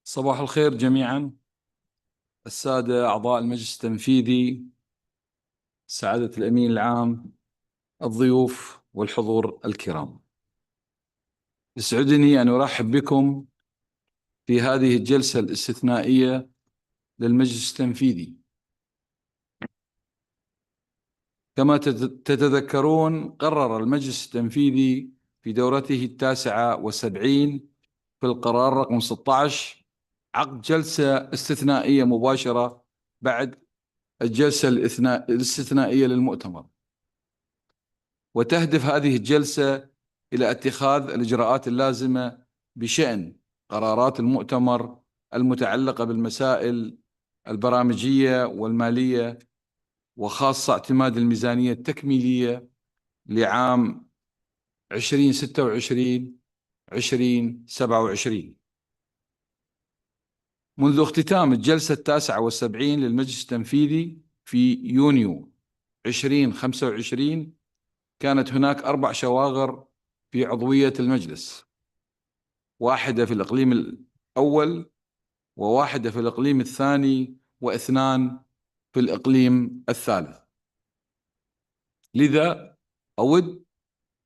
صباح الخير جميعا، السادة أعضاء المجلس التنفيذي، سعادة الأمين العام، الضيوف والحضور الكرام. يسعدني أن أرحب بكم في هذه الجلسة الاستثنائية للمجلس التنفيذي. كما تتذكرون، قرر المجلس التنفيذي في دورته 79 في القرار رقم 16 عقد جلسة استثنائية مباشرة بعد الجلسة الاستثنائية للمؤتمر، وتهدف هذه الجلسة إلى اتخاذ الإجراءات اللازمة بشأن قرارات المؤتمر المتعلقة بالمسائل البرامجية والمالية، وخاصة اعتماد الميزانية التكميلية لعام 2026-2027. منذ اختتام الجلسة 79 للمجلس التنفيذي في يونيو 2025 كانت هناك 4 شواغر في عضوية المجلس، واحدة في الإقليم الأول، وواحدة في الإقليم الثاني، واثنان في الإقليم الثالث. لذا أود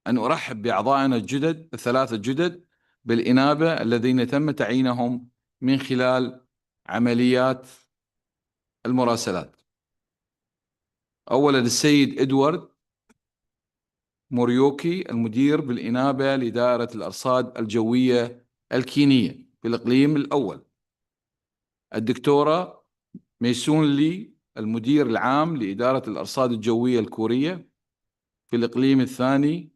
أن أرحب بأعضائنا الثلاثة الجدد بالإنابة الذين تم تعيينهم من خلال عمليات المراسلات. أولا السيد إدوارد موريوكي، المدير بالإنابة لدائرة الأرصاد الجوية الكينية في الإقليم الأول. الدكتورة ميسون لي، المدير العام لإدارة الأرصاد الجوية الكورية في الإقليم الثاني.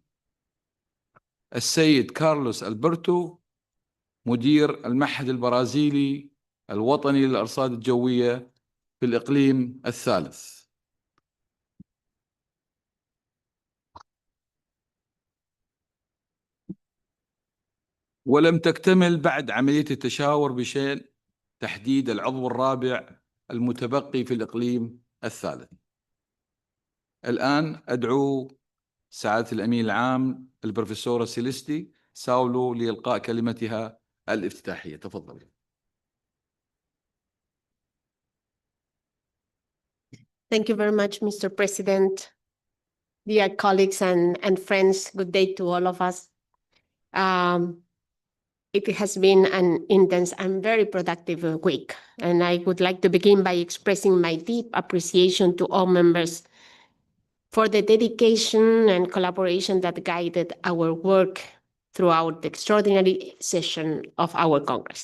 السيد كارلوس ألبرتو، مدير المعهد البرازيلي الوطني للأرصاد الجوية في الإقليم الثالث. ولم تكتمل بعد عملية التشاور بشأن تحديد العضو الرابع المتبقي في الإقليم الثالث. الآن أدعو سعادة الأمين العام البروفيسورة سيليستي ساولو لإلقاء كلمتها الافتتاحية. تفضل. Thank you very much, Mr. President. Dear colleagues and friends, good day to all of us. It has been an intense and very productive week, and I would like to begin by expressing my deep appreciation to all members for the dedication and collaboration that guided our work throughout the extraordinary session of our Congress.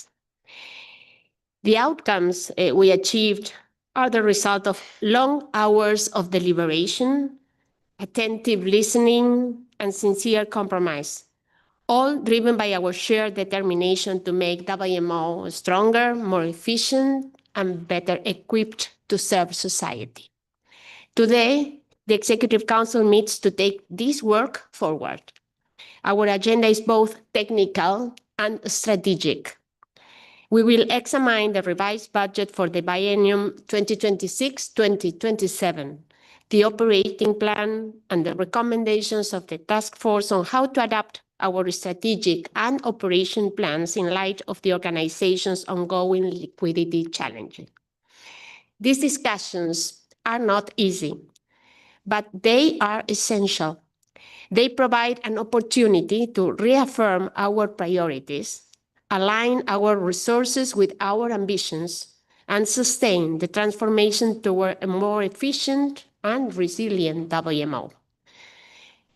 The outcomes we achieved are the result of long hours of deliberation, attentive listening, and sincere compromise, all driven by our shared determination to make WMO stronger, more efficient, and better equipped to serve society. Today, the Executive Council meets to take this work forward. Our agenda is both technical and strategic. We will examine the revised budget for the biennium 2026-2027, the operating plan, and the recommendations of the task force on how to adapt our strategic and operation plans in light of the organization's ongoing liquidity challenges. These discussions are not easy, but they are essential. They provide an opportunity to reaffirm our priorities, align our resources with our ambitions, and sustain the transformation toward a more efficient and resilient WMO.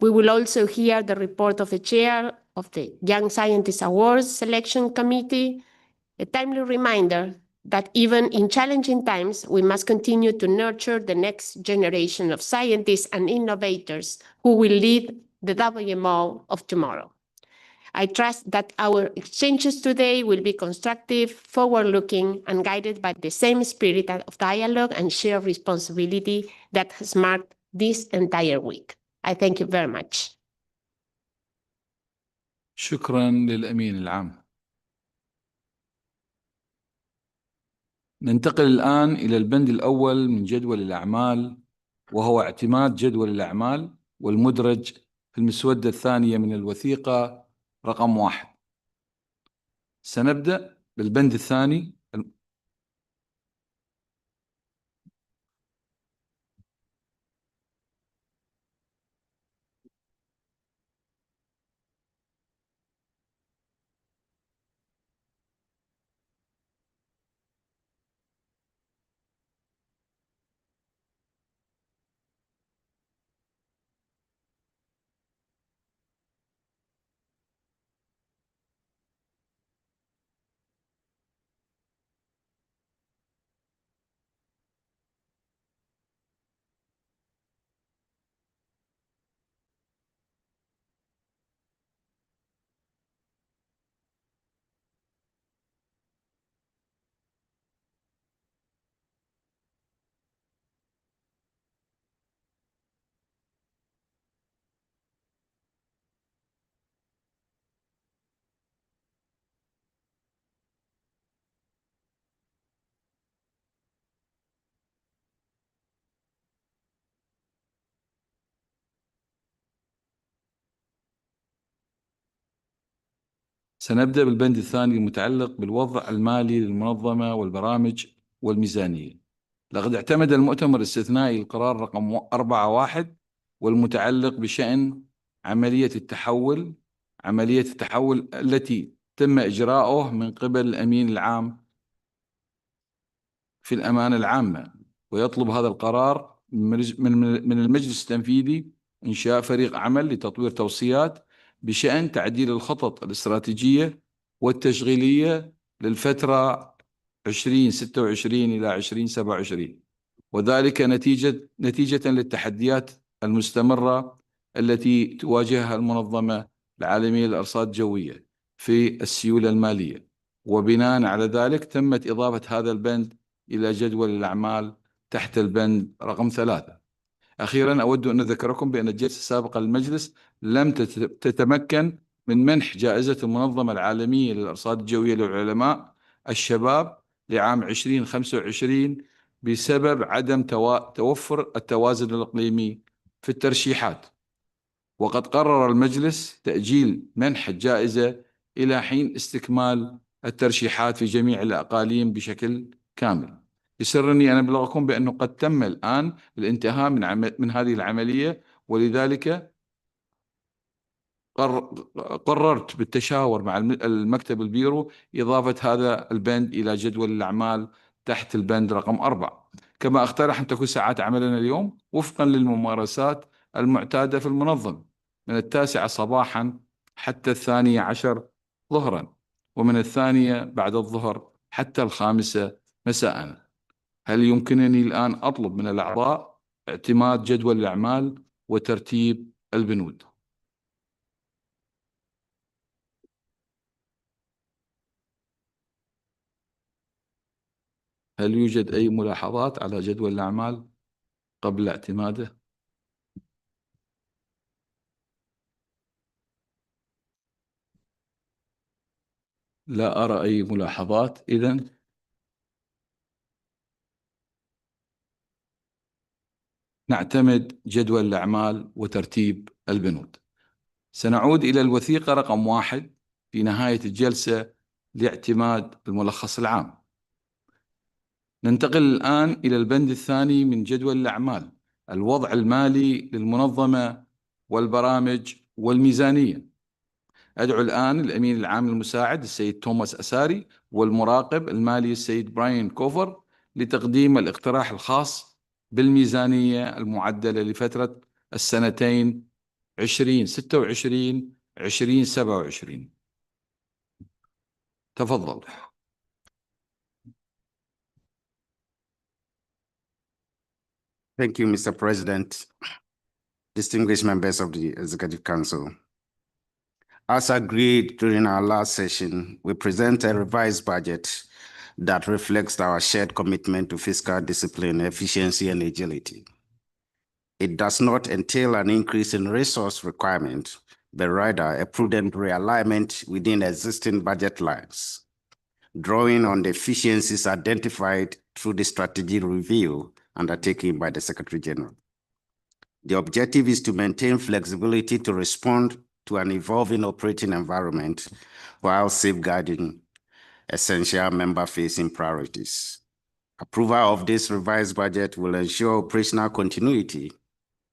We will also hear the report of the chair of the Young Scientist Awards Selection Committee, a timely reminder that even in challenging times, we must continue to nurture the next generation of scientists and innovators who will lead the WMO of tomorrow. I trust that our exchanges today will be constructive, forward-looking, and guided by the same spirit of dialogue and shared responsibility that has marked this entire week. I thank you very much. شكرا للأمين العام. ننتقل الآن إلى البند الأول من جدول الأعمال، وهو اعتماد جدول الأعمال والمدرج في المسودة الثانية من الوثيقة رقم 1. سنبدأ بالبند الثاني سنبدأ بالبند الثاني المتعلق بالوضع المالي للمنظمة والبرامج والميزانية. لقد اعتمد المؤتمر الاستثنائي القرار رقم 4.1 والمتعلق بشأن عملية التحول التي تم إجراؤه من قبل الأمين العام في الأمانة العامة، ويطلب هذا القرار من المجلس التنفيذي إنشاء فريق عمل لتطوير توصيات بشأن تعديل الخطط الاستراتيجية والتشغيلية للفترة 2026 إلى 2027، وذلك نتيجة للتحديات المستمرة التي تواجهها المنظمة العالمية للأرصاد الجوية في السيولة المالية. وبناء على ذلك تمت إضافة هذا البند إلى جدول الأعمال تحت البند رقم 3. أخيرا أود أن أذكركم بأن الجلسة السابقة للمجلس لم تتمكن من منح جائزة المنظمة العالمية للأرصاد الجوية للعلماء الشباب لعام 2025 بسبب عدم توفر التوازن الإقليمي في الترشيحات، وقد قرر المجلس تأجيل منح الجائزة إلى حين استكمال الترشيحات في جميع الأقاليم بشكل كامل. يسرني أن أبلغكم بأنه قد تم الآن الانتهاء من هذه العملية، ولذلك قررت بالتشاور مع المكتب البيرو إضافة هذا البند إلى جدول الأعمال تحت البند رقم 4. كما أقترح أن تكون ساعات عملنا اليوم وفقا للممارسات المعتادة في المنظمة من 9 صباحا حتى 12 ظهرا، ومن 2 بعد الظهر حتى 5 مساء. هل يمكنني الآن أطلب من الأعضاء اعتماد جدول الأعمال وترتيب البنود؟ هل يوجد أي ملاحظات على جدول الأعمال قبل اعتماده؟ لا أرى أي ملاحظات. إذن نعتمد جدول الأعمال وترتيب البنود. سنعود إلى الوثيقة رقم 1 في نهاية الجلسة لاعتماد الملخص العام. ننتقل الآن إلى البند الثاني من جدول الأعمال، الوضع المالي للمنظمة والبرامج والميزانية. أدعو الآن الأمين العام المساعد السيد توماس أساري والمراقب المالي السيد براين كوفر لتقديم الاقتراح الخاص بالميزانية المعدلة لفترة السنتين 2026 2027. تفضل. Thank you, Mr. President, distinguished members of the Executive Council. As agreed during our last session, we present a revised budget that reflects our shared commitment to fiscal discipline, efficiency, and agility. It does not entail an increase in resource requirement, but rather a prudent realignment within existing budget lines, drawing on the efficiencies identified through the strategy review undertaken by the Secretary General. The objective is to maintain flexibility to respond to an evolving operating environment while safeguarding essential member-facing priorities. Approval of this revised budget will ensure operational continuity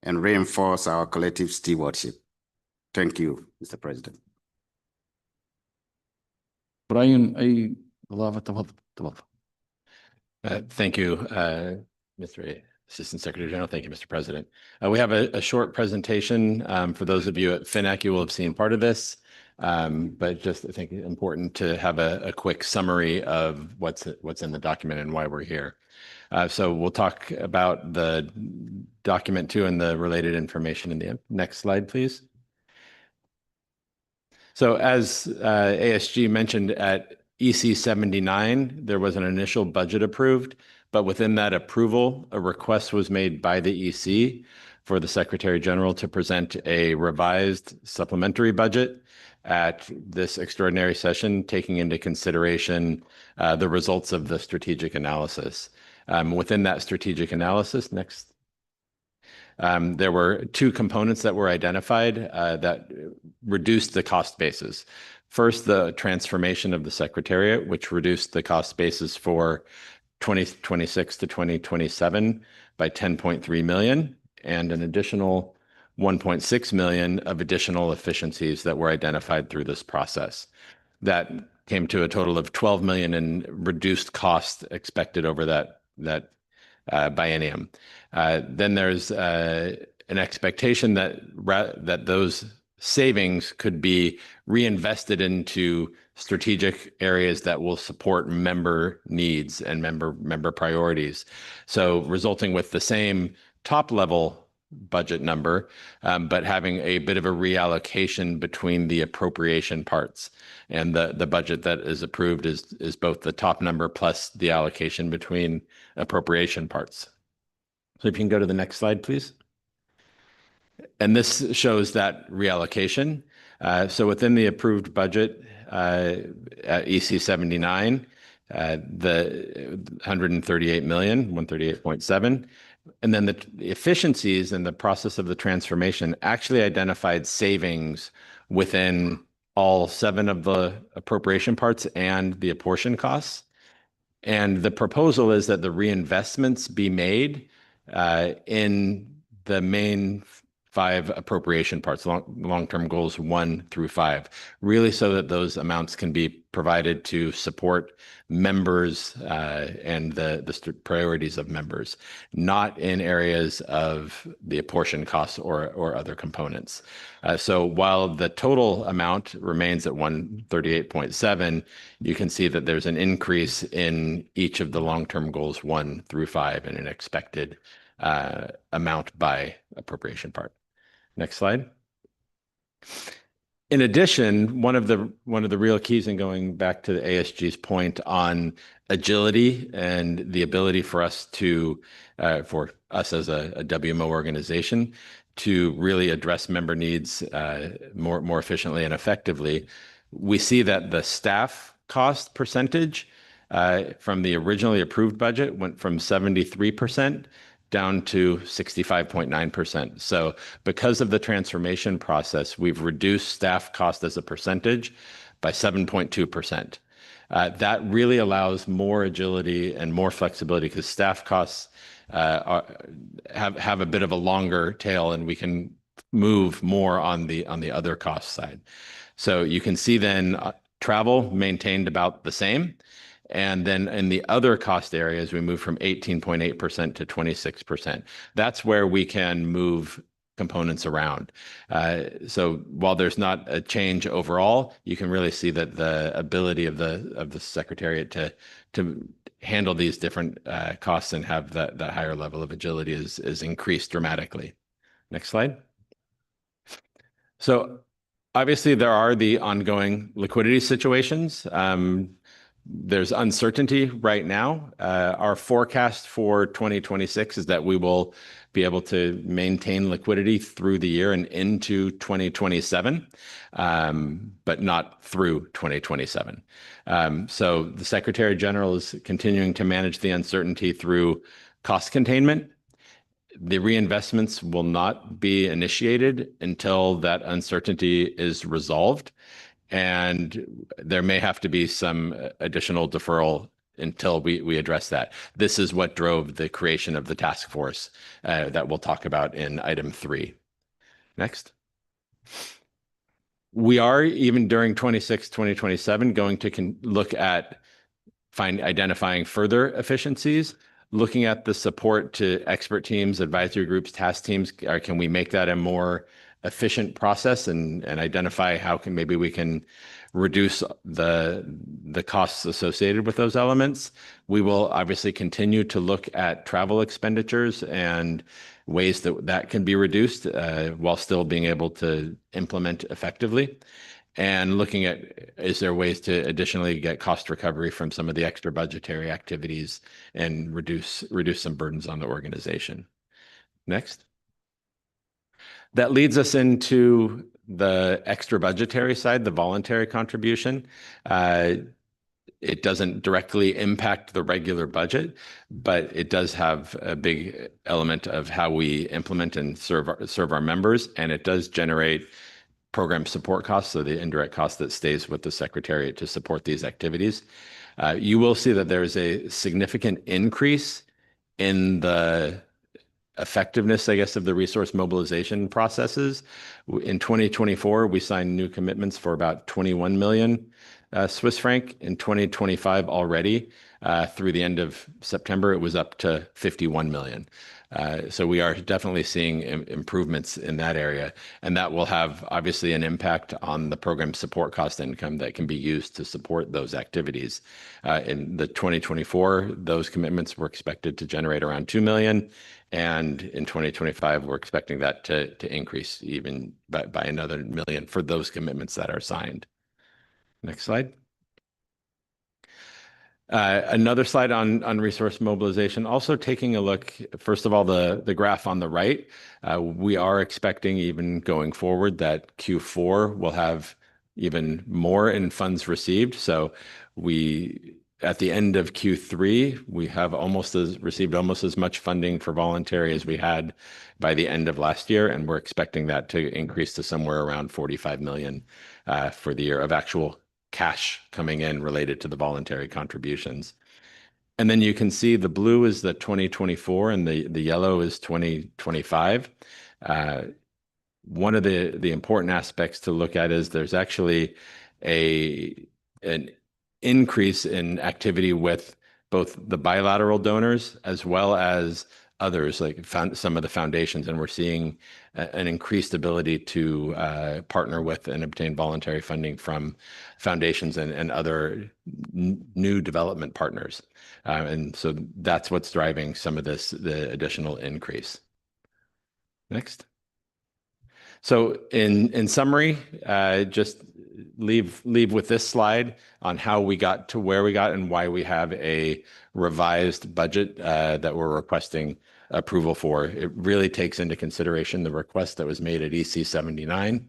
and reinforce our collective stewardship. Thank you, Mr. President. براين أي إضافة؟ تفضل. Thank you, Mr. Assistant Secretary General. Thank you, Mr. President. We have a short presentation. For those of you at FINAC, you will have seen part of this, but just I think it's important to have a quick summary of what's in the document and why we're here. So we'll talk about the document too and the related information in the next slide, please. So as ASG mentioned at EC 79, there was an initial budget approved, but within that approval, a request was made by the EC for the Secretary General to present a revised supplementary budget at this extraordinary session, taking into consideration the results of the strategic analysis. Within that strategic analysis, next. There were two components that were identified that reduced the cost basis. First, the transformation of the Secretariat, which reduced the cost basis for 2026 to 2027 by 10.3 million, and an additional 1.6 million of additional efficiencies that were identified through this process. That came to a total of 12 million in reduced cost expected over that biennium. Then there's an expectation that those savings could be reinvested into strategic areas that will support member needs and member priorities. So resulting with the same top level budget number, but having a bit of a reallocation between the appropriation parts. And the budget that is approved is both the top number plus the allocation between appropriation parts. So if you can go to the next slide, please. And this shows that reallocation. So within the approved budget at EC 79, the 138 million, 138.7, and then the efficiencies in the process of the transformation actually identified savings within all 7 of the appropriation parts and the apportion costs. And the proposal is that the reinvestments be made in the main 5 appropriation parts, long-term goals 1 through 5, really so that those amounts can be provided to support members and the priorities of members, not in areas of the apportion costs or other components. So while the total amount remains at 138.7, you can see that there's an increase in each of the long-term goals 1 through 5 and an expected amount by appropriation part. Next slide. In addition, one of the real keys in going back to the ASG's point on agility and the ability for us for us as a WMO organization to really address member needs more efficiently and effectively, we see that the staff cost percentage from the originally approved budget went from 73% down to 65.9%. So because of the transformation process, we've reduced staff cost as a percentage by 7.2%. That really allows more agility and more flexibility because staff costs have a bit of a longer tail, and we can move more on the other cost side. So you can see then travel maintained about the same. And then in the other cost areas, we move from 18.8% to 26%. That's where we can move components around. So while there's not a change overall, you can really see that the ability of the Secretariat to handle these different costs and have that higher level of agility is increased dramatically. Next slide. So obviously there are the ongoing liquidity situations. There's uncertainty right now. Our forecast for 2026 is that we will be able to maintain liquidity through the year and into 2027, but not through 2027. So the Secretary General is continuing to manage the uncertainty through cost containment. The reinvestments will not be initiated until that uncertainty is resolved. and there may have to be some additional deferral until we address that. This is what drove the creation of the task force that we'll talk about in item 3. Next. We are, even during 2027, going to look at identifying further efficiencies, looking at the support to expert teams, advisory groups, task teams. Can we make that a more efficient process and identify how maybe we can reduce the costs associated with those elements? We will obviously continue to look at travel expenditures and ways that can be reduced while still being able to implement effectively. And looking at, is there ways to additionally get cost recovery from some of the extra budgetary activities and reduce some burdens on the organization. Next. That leads us into the extra budgetary side, the voluntary contribution. It doesn't directly impact the regular budget, but it does have a big element of how we implement and serve our members, and it does generate program support costs, so the indirect cost that stays with the Secretariat to support these activities. You will see that there's a significant increase in the effectiveness, I guess, of the resource mobilization processes. In 2024, we signed new commitments for about 21 million Swiss franc. In 2025 already, through the end of September, it was up to 51 million. So we are definitely seeing improvements in that area, and that will have obviously an impact on the program support cost income that can be used to support those activities. In the 2024, those commitments were expected to generate around 2 million, and in 2025, we're expecting that to increase even by another million for those commitments that are signed. Next slide. Another slide on resource mobilization, also taking a look, first of all, the graph on the right. We are expecting, even going forward, that Q4 will have even more in funds received. So at the end of Q3, we have received almost as much funding for voluntary as we had by the end of last year, and we're expecting that to increase to somewhere around 45 million for the year of actual cash coming in related to the voluntary contributions. And then you can see the blue is the 2024 and the yellow is 2025. One of the important aspects to look at is there's actually an increase in activity with both the bilateral donors as well as others, like some of the foundations, and we're seeing an increased ability to partner with and obtain voluntary funding from foundations and other new development partners. And so that's what's driving some of the additional increase. Next. So in summary, just leave with this slide on how we got to where we got and why we have a revised budget that we're requesting approval for. It really takes into consideration the request that was made at EC 79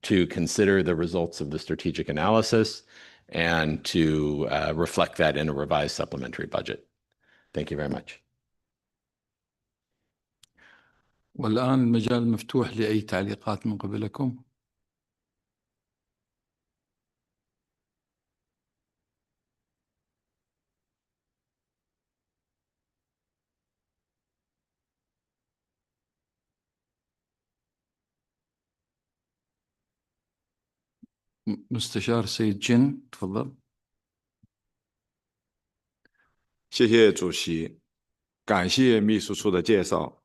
to consider the results of the strategic analysis and to reflect that in a revised supplementary budget. Thank you very much. والآن المجال مفتوح لأي تعليقات من قبلكم. مستشار سيد جن، تفضل. 谢谢主席，感谢秘书处的介绍。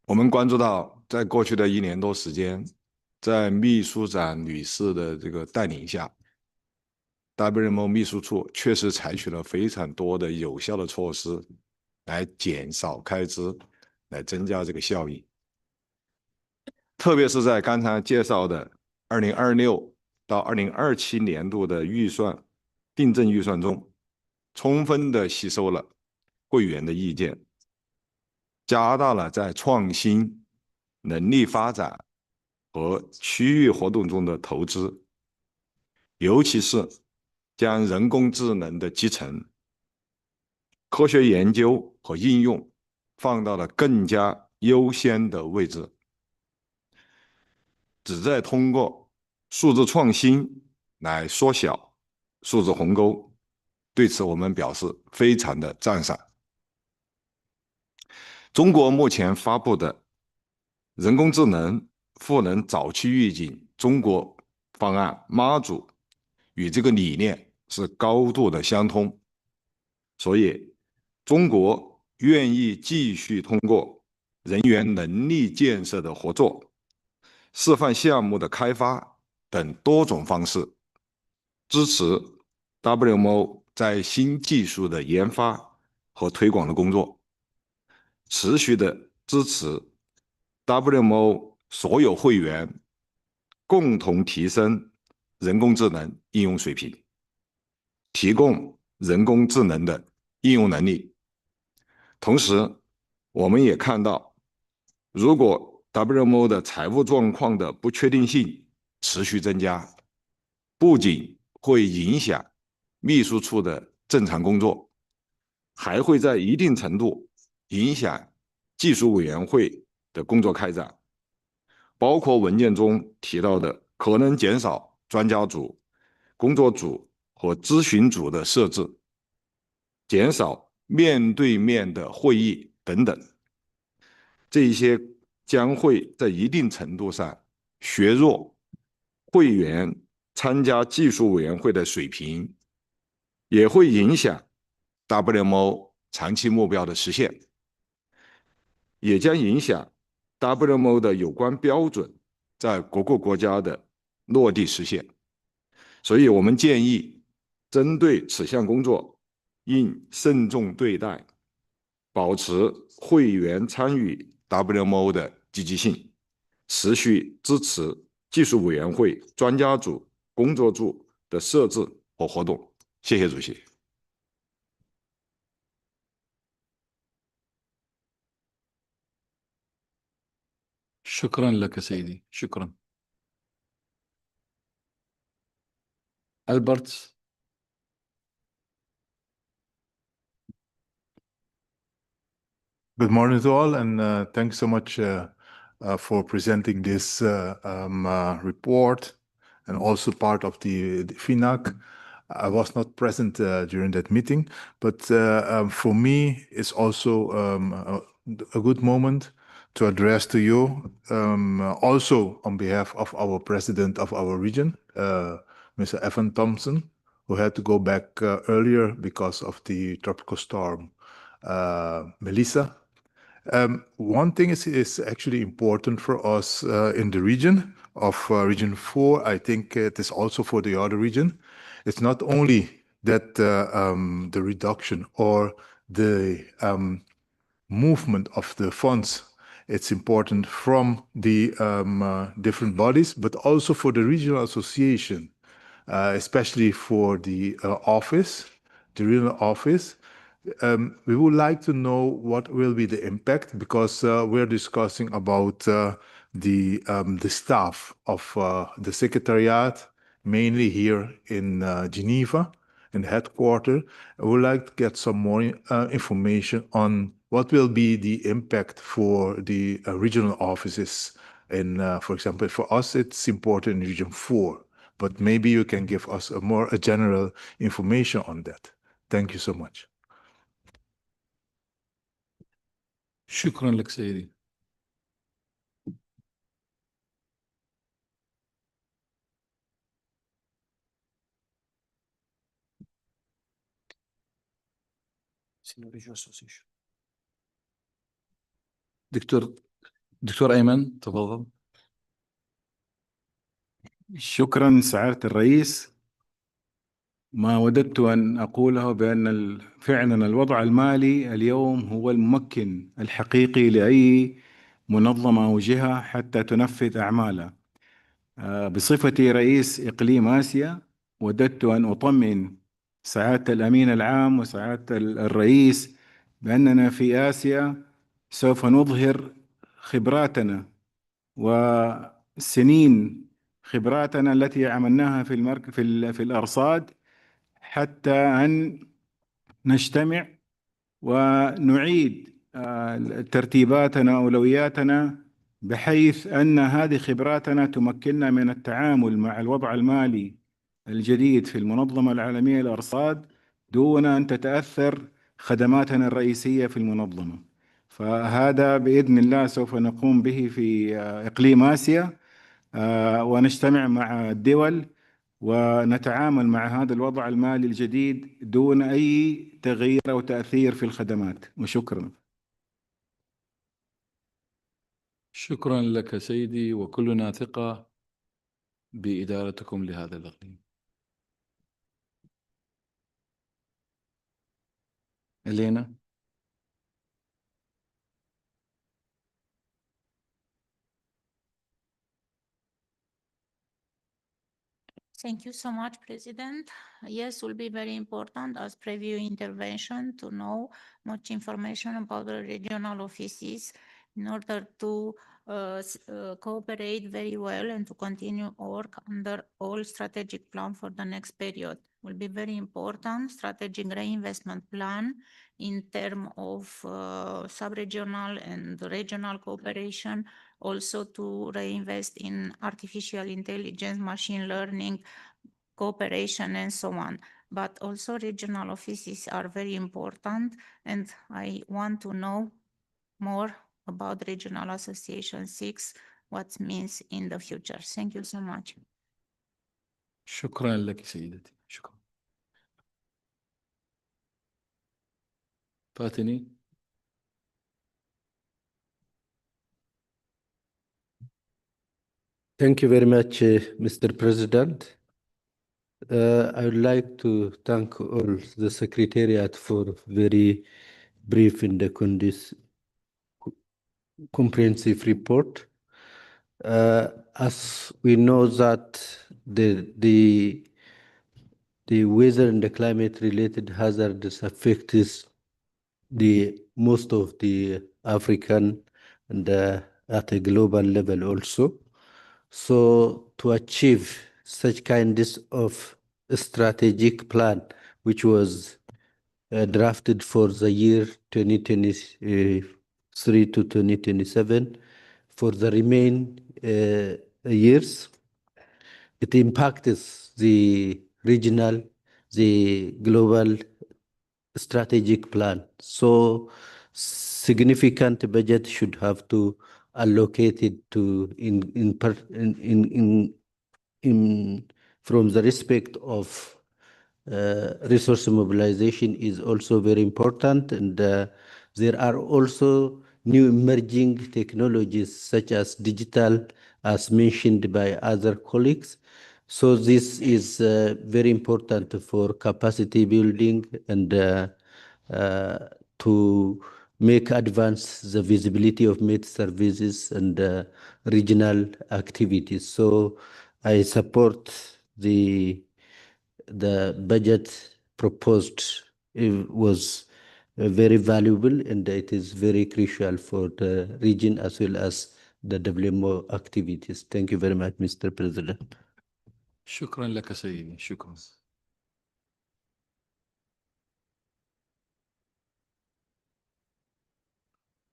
我们关注到，在过去的1年多时间，在秘书长女士的这个带领下 ，WMO 秘书处确实采取了非常多的有效的措施，来减少开支，来增加这个效益。特别是在刚才介绍的2026到2027年度的订正预算中，充分的吸收了会员的意见，加大了在创新、能力发展和区域活动中的投资，尤其是将人工智能的集成、科学研究和应用放到了更加优先的位置，旨在通过数字创新来缩小数字鸿沟，对此我们表示非常的赞赏。中国目前发布的人工智能赋能早期预警中国方案妈祖与这个理念是高度的相通，所以中国愿意继续通过人员能力建设的合作、示范项目的开发等多种方式，支持 WMO 在新技术的研发和推广的工作，持续的支持 WMO 所有会员共同提升人工智能应用水平，提供人工智能的应用能力。同时，我们也看到，如果 WMO 的财务状况的不确定性持续增加，不仅会影响秘书处的正常工作，还会在一定程度影响技术委员会的工作开展，包括文件中提到的可能减少专家组、工作组和咨询组的设置，减少面对面的会议等等，这一些将会在一定程度上削弱会员参加技术委员会的水平，也会影响 WMO 长期目标的实现，也将影响 WMO 的有关标准在各个国家的落地实现。所以我们建议针对此项工作应慎重对待，保持会员参与 WMO 的积极性，持续支持技术委员会、专家组、工作组的设置和活动。谢谢主席。شكرا لك سيدي، شكرا. ألبرت. Good morning to all, and thanks so much for presenting this report and also part of the FINAC. I was not present during that meeting, but for me, it's also a good moment to address to you, also on behalf of our president of our region, Mr. Evan Thompson, who had to go back earlier because of the tropical storm Melissa. One thing is actually important for us in the region of Region 4. I think it is also for the other region. It's not only that the reduction or the movement of the funds, it's important from the different bodies, but also for the regional association, especially for the office, the regional office. We would like to know what will be the impact, because we're discussing about the staff of the secretariat, mainly here in Geneva, in the headquarters. I would like to get some more information on what will be the impact for the regional offices. And for example, for us, it's important in Region 4, but maybe you can give us a general information on that. Thank you so much. شكرا لك سيدي. دكتور أيمن تفضل. شكرا سعادة الرئيس. ما وددت أن أقوله بأن فعلا الوضع المالي اليوم هو الممكن الحقيقي لأي منظمة أو جهة حتى تنفذ أعمالها. بصفتي رئيس إقليم آسيا، وددت أن أطمئن سعادة الأمين العام وسعادة الرئيس بأننا في آسيا سوف نظهر خبراتنا وسنين خبراتنا التي عملناها في الأرصاد، حتى أن نجتمع ونعيد ترتيباتنا وأولوياتنا بحيث أن هذه خبراتنا تمكننا من التعامل مع الوضع المالي الجديد في المنظمة العالمية للأرصاد دون أن تتأثر خدماتنا الرئيسية في المنظمة. فهذا بإذن الله سوف نقوم به في إقليم آسيا، ونجتمع مع الدول ونتعامل مع هذا الوضع المالي الجديد دون أي تغيير أو تأثير في الخدمات. وشكرا. شكرا لك سيدي، وكلنا ثقة بإدارتكم لهذا الإقليم. إلينا. Thank you so much, President. Yes, will be very important as preview intervention to know much information about the regional offices in order to cooperate very well and to continue work under all strategic plan for the next period. Will be very important strategic reinvestment plan in terms of sub-regional and regional cooperation, also to reinvest in artificial intelligence, machine learning, cooperation, and so on. But also regional offices are very important, and I want to know more about Regional Association 6, what it means in the future. Thank you so much. شكرا لك سيدتي، شكرا. فاتني. Thank you very much, Mr. President. I would like to thank all the Secretariat for very brief and comprehensive report. As we know that the weather and the climate-related hazards affects the most of the African and at a global level also. So to achieve such kinds of strategic plan, which was drafted for the year 2023 to 2027, for the remaining years, it impacts the regional, the global strategic plan. So significant budget should have to allocate it to from the respect of resource mobilization is also very important, and there are also new emerging technologies such as digital, as mentioned by other colleagues. So this is very important for capacity building and to make advance the visibility of med services and regional activities. So I support the budget proposed. It was very valuable, and it is very crucial for the region as well as the WMO activities. Thank you very much, Mr. President. شكرا لك سيدي، شكرا.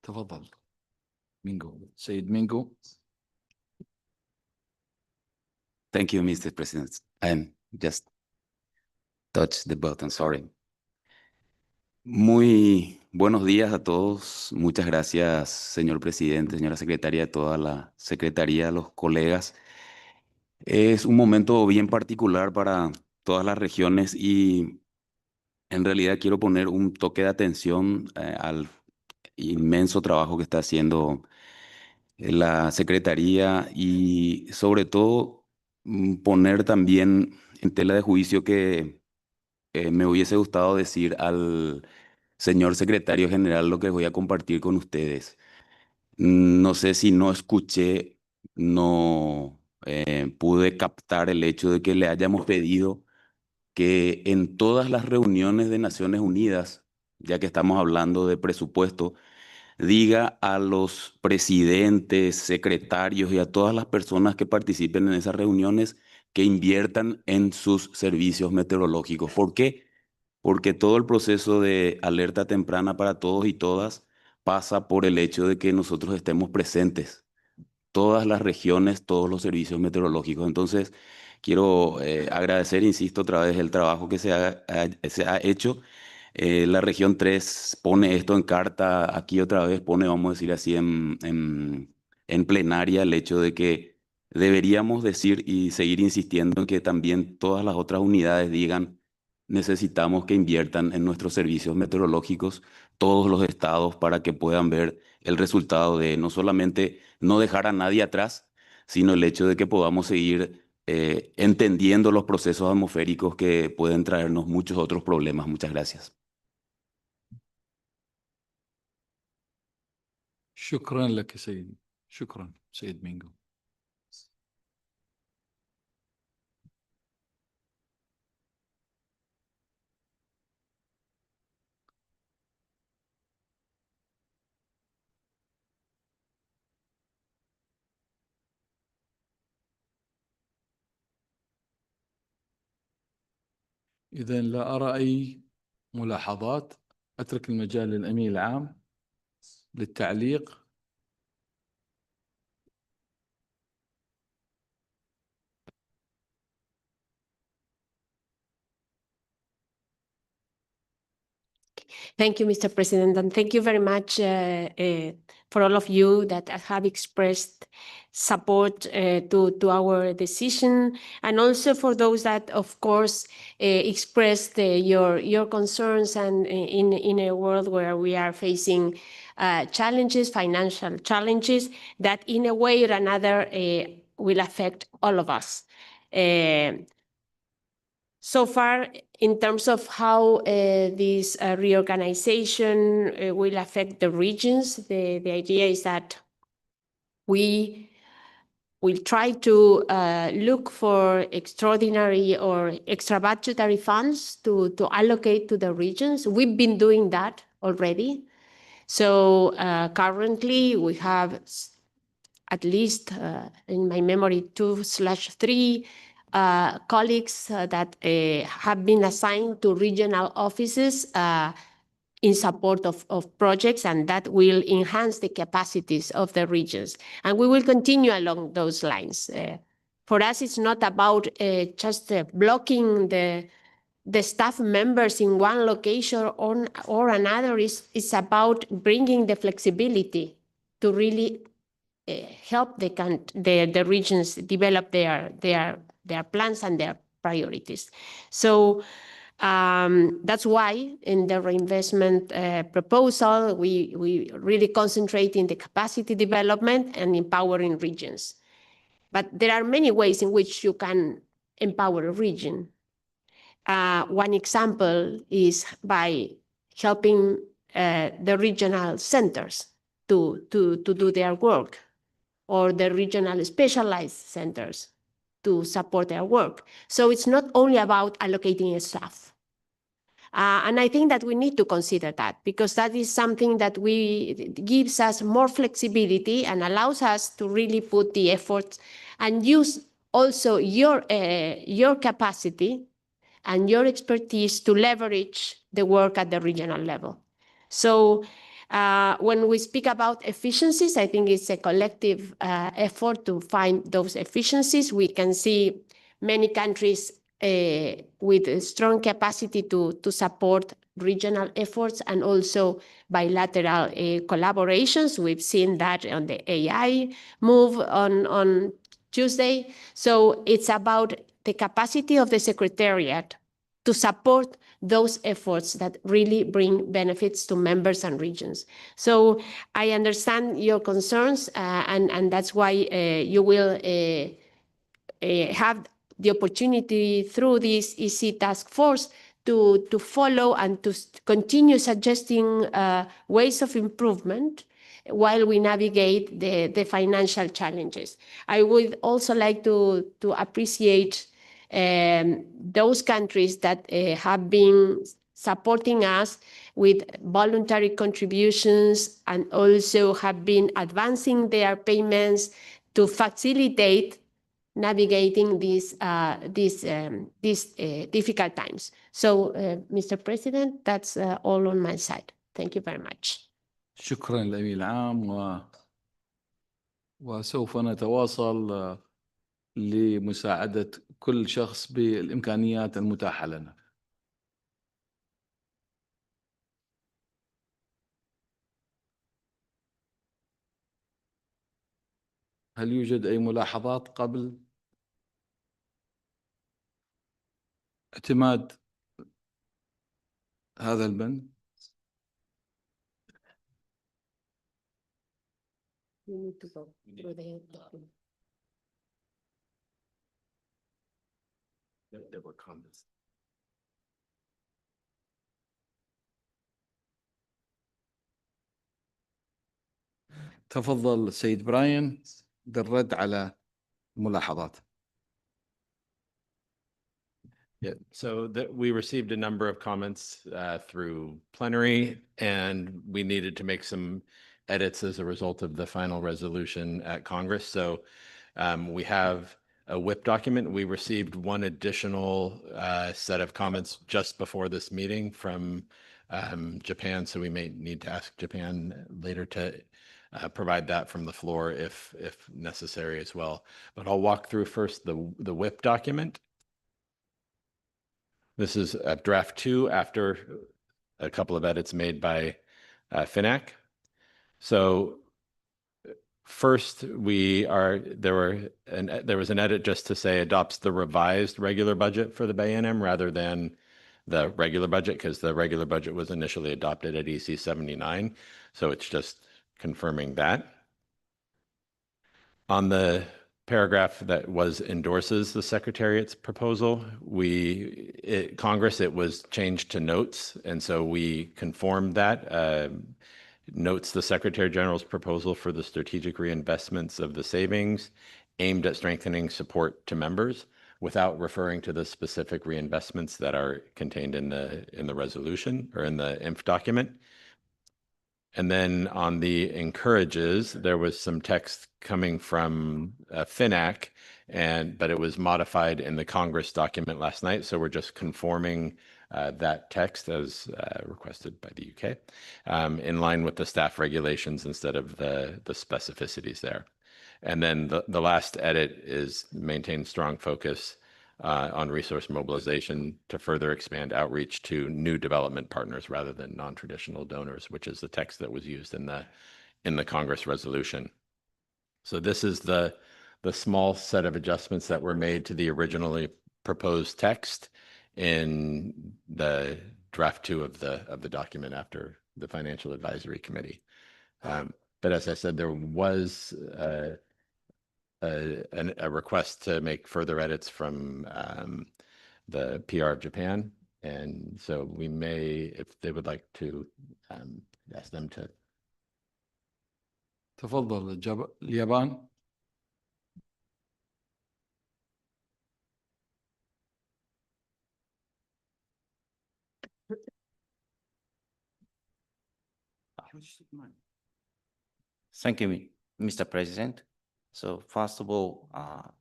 تفضل مينغو، سيد مينغو. Thank you, Mr. President. I'm just touch the button, sorry. Muy buenos días a todos. Muchas gracias, señor presidente, señora secretaria, toda la secretaría, los colegas. Es un momento bien particular para todas las regiones y en realidad quiero poner un toque de atención al inmenso trabajo que está haciendo la secretaría y sobre todo poner también en tela de juicio que me hubiese gustado decir al señor secretario general lo que voy a compartir con ustedes. No sé si no escuché, no pude captar el hecho de que le hayamos pedido que en todas las reuniones de Naciones Unidas, ya que estamos hablando de presupuesto, diga a los presidentes, secretarios y a todas las personas que participen en esas reuniones que inviertan en sus servicios meteorológicos. ¿Por qué? Porque todo el proceso de alerta temprana para todos y todas pasa por el hecho de que nosotros estemos presentes, todas las regiones, todos los servicios meteorológicos. Entonces, quiero agradecer, insisto, otra vez el trabajo que se ha hecho. La región 3 pone esto en carta, aquí otra vez pone, vamos a decir así, en plenaria el hecho de que deberíamos decir y seguir insistiendo en que también todas las otras unidades digan: necesitamos que inviertan en nuestros servicios meteorológicos todos los estados para que puedan ver el resultado de no solamente no dejar a nadie atrás, sino el hecho de que podamos seguir entendiendo los procesos atmosféricos que pueden traernos muchos otros problemas. Muchas gracias. شكرا لك سيدي. شكرا سيد مينجو. إذا لا أرى أي ملاحظات، أترك المجال للأمين العام للتعليق. Thank you, Mr. President, and thank you very much for all of you that have expressed support to our decision, and also for those that, of course, expressed your concerns, and in a world where we are facing challenges, financial challenges, that in a way or another will affect all of us. So far, in terms of how this reorganization will affect the regions, the idea is that we will try to look for extraordinary or extra budgetary funds to allocate to the regions. We've been doing that already. So currently we have at least, in my memory, 2/3 colleagues that have been assigned to regional offices in support of projects, and that will enhance the capacities of the regions. And we will continue along those lines. For us, it's not about just blocking the staff members in one location or another. It's about bringing the flexibility to really help the regions develop their plans and their priorities. So that's why in the reinvestment proposal, we really concentrate in the capacity development and empowering regions. But there are many ways in which you can empower a region. One example is by helping the regional centers to do their work, or the regional specialized centers to support their work. So it's not only about allocating staff. And I think that we need to consider that, because that is something that gives us more flexibility and allows us to really put the effort and use also your capacity and your expertise to leverage the work at the regional level. So when we speak about efficiencies, I think it's a collective effort to find those efficiencies. We can see many countries with a strong capacity to support regional efforts and also bilateral collaborations. We've seen that on the AI move on Tuesday. So it's about the capacity of the Secretariat to support those efforts that really bring benefits to members and regions. So I understand your concerns, and that's why you will have the opportunity through this EC task force to follow and to continue suggesting ways of improvement while we navigate the financial challenges. I would also like to appreciate those countries that have been supporting us with voluntary contributions and also have been advancing their payments to facilitate navigating these difficult times. So, Mr. President, that's all on my side. Thank you very much. شكرا للأمين العام. وسوف نتواصل لمساعدة كل شخص بالإمكانيات المتاحة لنا. هل يوجد أي ملاحظات قبل اعتماد هذا البند؟ You need to go through the document. There were comments. تفضل السيد براين بالرد على الملاحظات. Yeah, so that we received a number of comments through plenary, and we needed to make some edits as a result of the final resolution at Congress. So we have a whip document. We received one additional set of comments just before this meeting from Japan, so we may need to ask Japan later to provide that from the floor if necessary as well. But I'll walk through first the whip document. This is draft 2 after a couple of edits made by FINAC. So first, there was an edit just to say adopts the revised regular budget for the BANM rather than the regular budget, because the regular budget was initially adopted at EC 79. So it's just confirming that. On the paragraph that endorses the Secretariat's proposal, Congress, it was changed to notes, and so we conformed that. Notes the Secretary General's proposal for the strategic reinvestments of the savings aimed at strengthening support to members without referring to the specific reinvestments that are contained in the resolution or in the INF document. And then on the encourages, there was some text coming from FINAC, but it was modified in the Congress document last night. So we're just conforming that text as requested by the UK in line with the staff regulations instead of the specificities there. And then the last edit is maintain strong focus on resource mobilization to further expand outreach to new development partners rather than non-traditional donors, which is the text that was used in the Congress resolution. So this is the small set of adjustments that were made to the originally proposed text in the draft 2 of the document after the Financial Advisory Committee. But as I said, there was a request to make further edits from the PR of Japan. And so we may, if they would like to, ask them to. تفضل اليابان. Thank you, Mr. President. So first of all,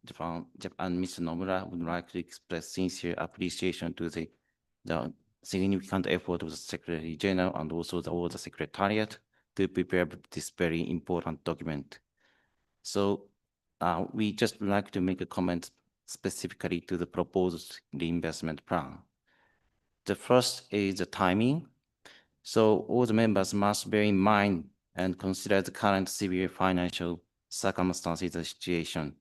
Japan Mr. Nomura would like to express sincere appreciation to the significant effort of the Secretary General and also all the Secretariat to prepare this very important document. So we just like to make a comment specifically to the proposed reinvestment plan. The first is the timing. So all the members must bear in mind and consider the current severe financial circumstances of the situation.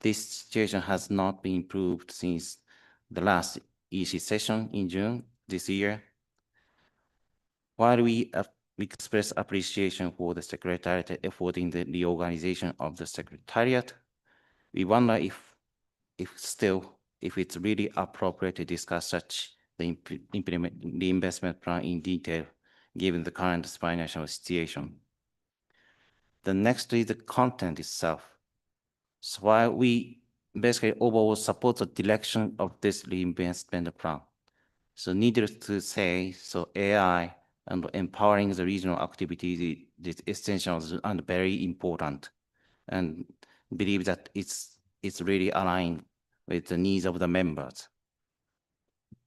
This situation has not been improved since the last EC session in June this year. While we express appreciation for the Secretariat effort in the reorganization of the Secretariat, we wonder if it's really appropriate to discuss such the investment plan in detail, given the current financial situation. The next is the content itself. So while we basically overall support the direction of this reinvestment plan, so needless to say, so AI and empowering the regional activities is essential and very important, and believe that it's really aligned with the needs of the members.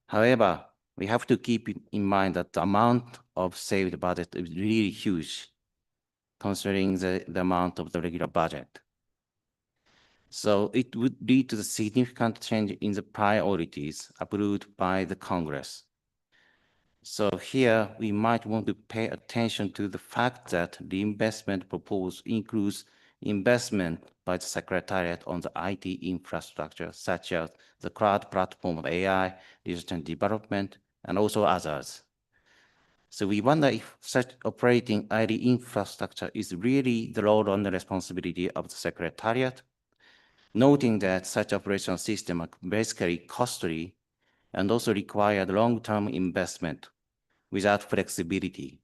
However, we have to keep in mind that the amount of saved budget is really huge. considering the amount of the regular budget. So it would lead to the significant change in the priorities approved by the Congress. So here we might want to pay attention to the fact that the investment proposed includes investment by the Secretariat on the IT infrastructure, such as the cloud platform of AI, research and development, and also others. So we wonder if such operating IT infrastructure is really the role and the responsibility of the Secretariat, noting that such operational systems are basically costly and also require long-term investment without flexibility,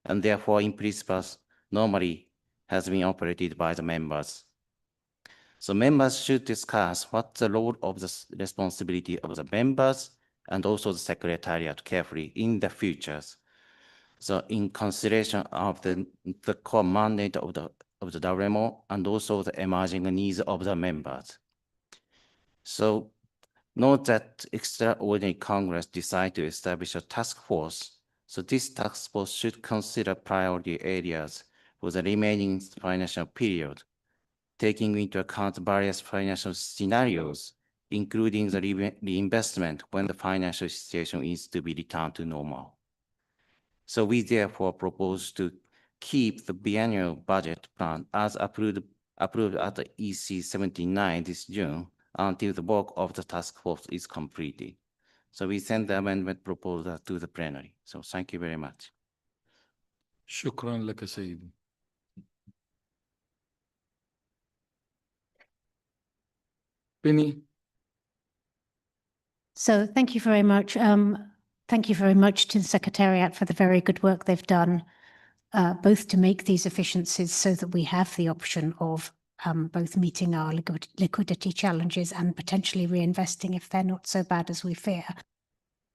and therefore in principle normally has been operated by the members. So members should discuss what the role of the responsibility of the members and also the Secretariat carefully in the futures. So in consideration of the core mandate of the WMO and also the emerging needs of the members. So note that extraordinary Congress decided to establish a task force. So this task force should consider priority areas for the remaining financial period, taking into account various financial scenarios, including the reinvestment when the financial situation is to be returned to normal. So we therefore propose to keep the biannual budget plan as approved at the EC 79 this June until the work of the task force is completed. So we send the amendment proposal to the plenary. So thank you very much. شكرا لك سيدي. Penny. So thank you very much. Thank you very much to the Secretariat for the very good work they've done, both to make these efficiencies so that we have the option of both meeting our liquidity challenges and potentially reinvesting if they're not so bad as we fear.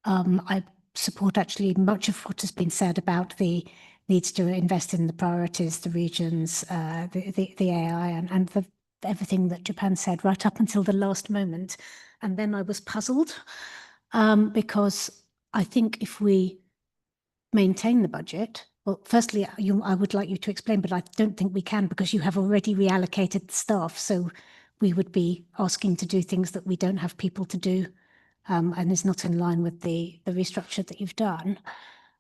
I support actually much of what has been said about the needs to invest in the priorities, the regions, the AI, and everything that Japan said right up until the last moment. And then I was puzzled because I think if we maintain the budget, well, firstly, I would like you to explain, but I don't think we can because you have already reallocated the staff. So we would be asking to do things that we don't have people to do and is not in line with the restructure that you've done.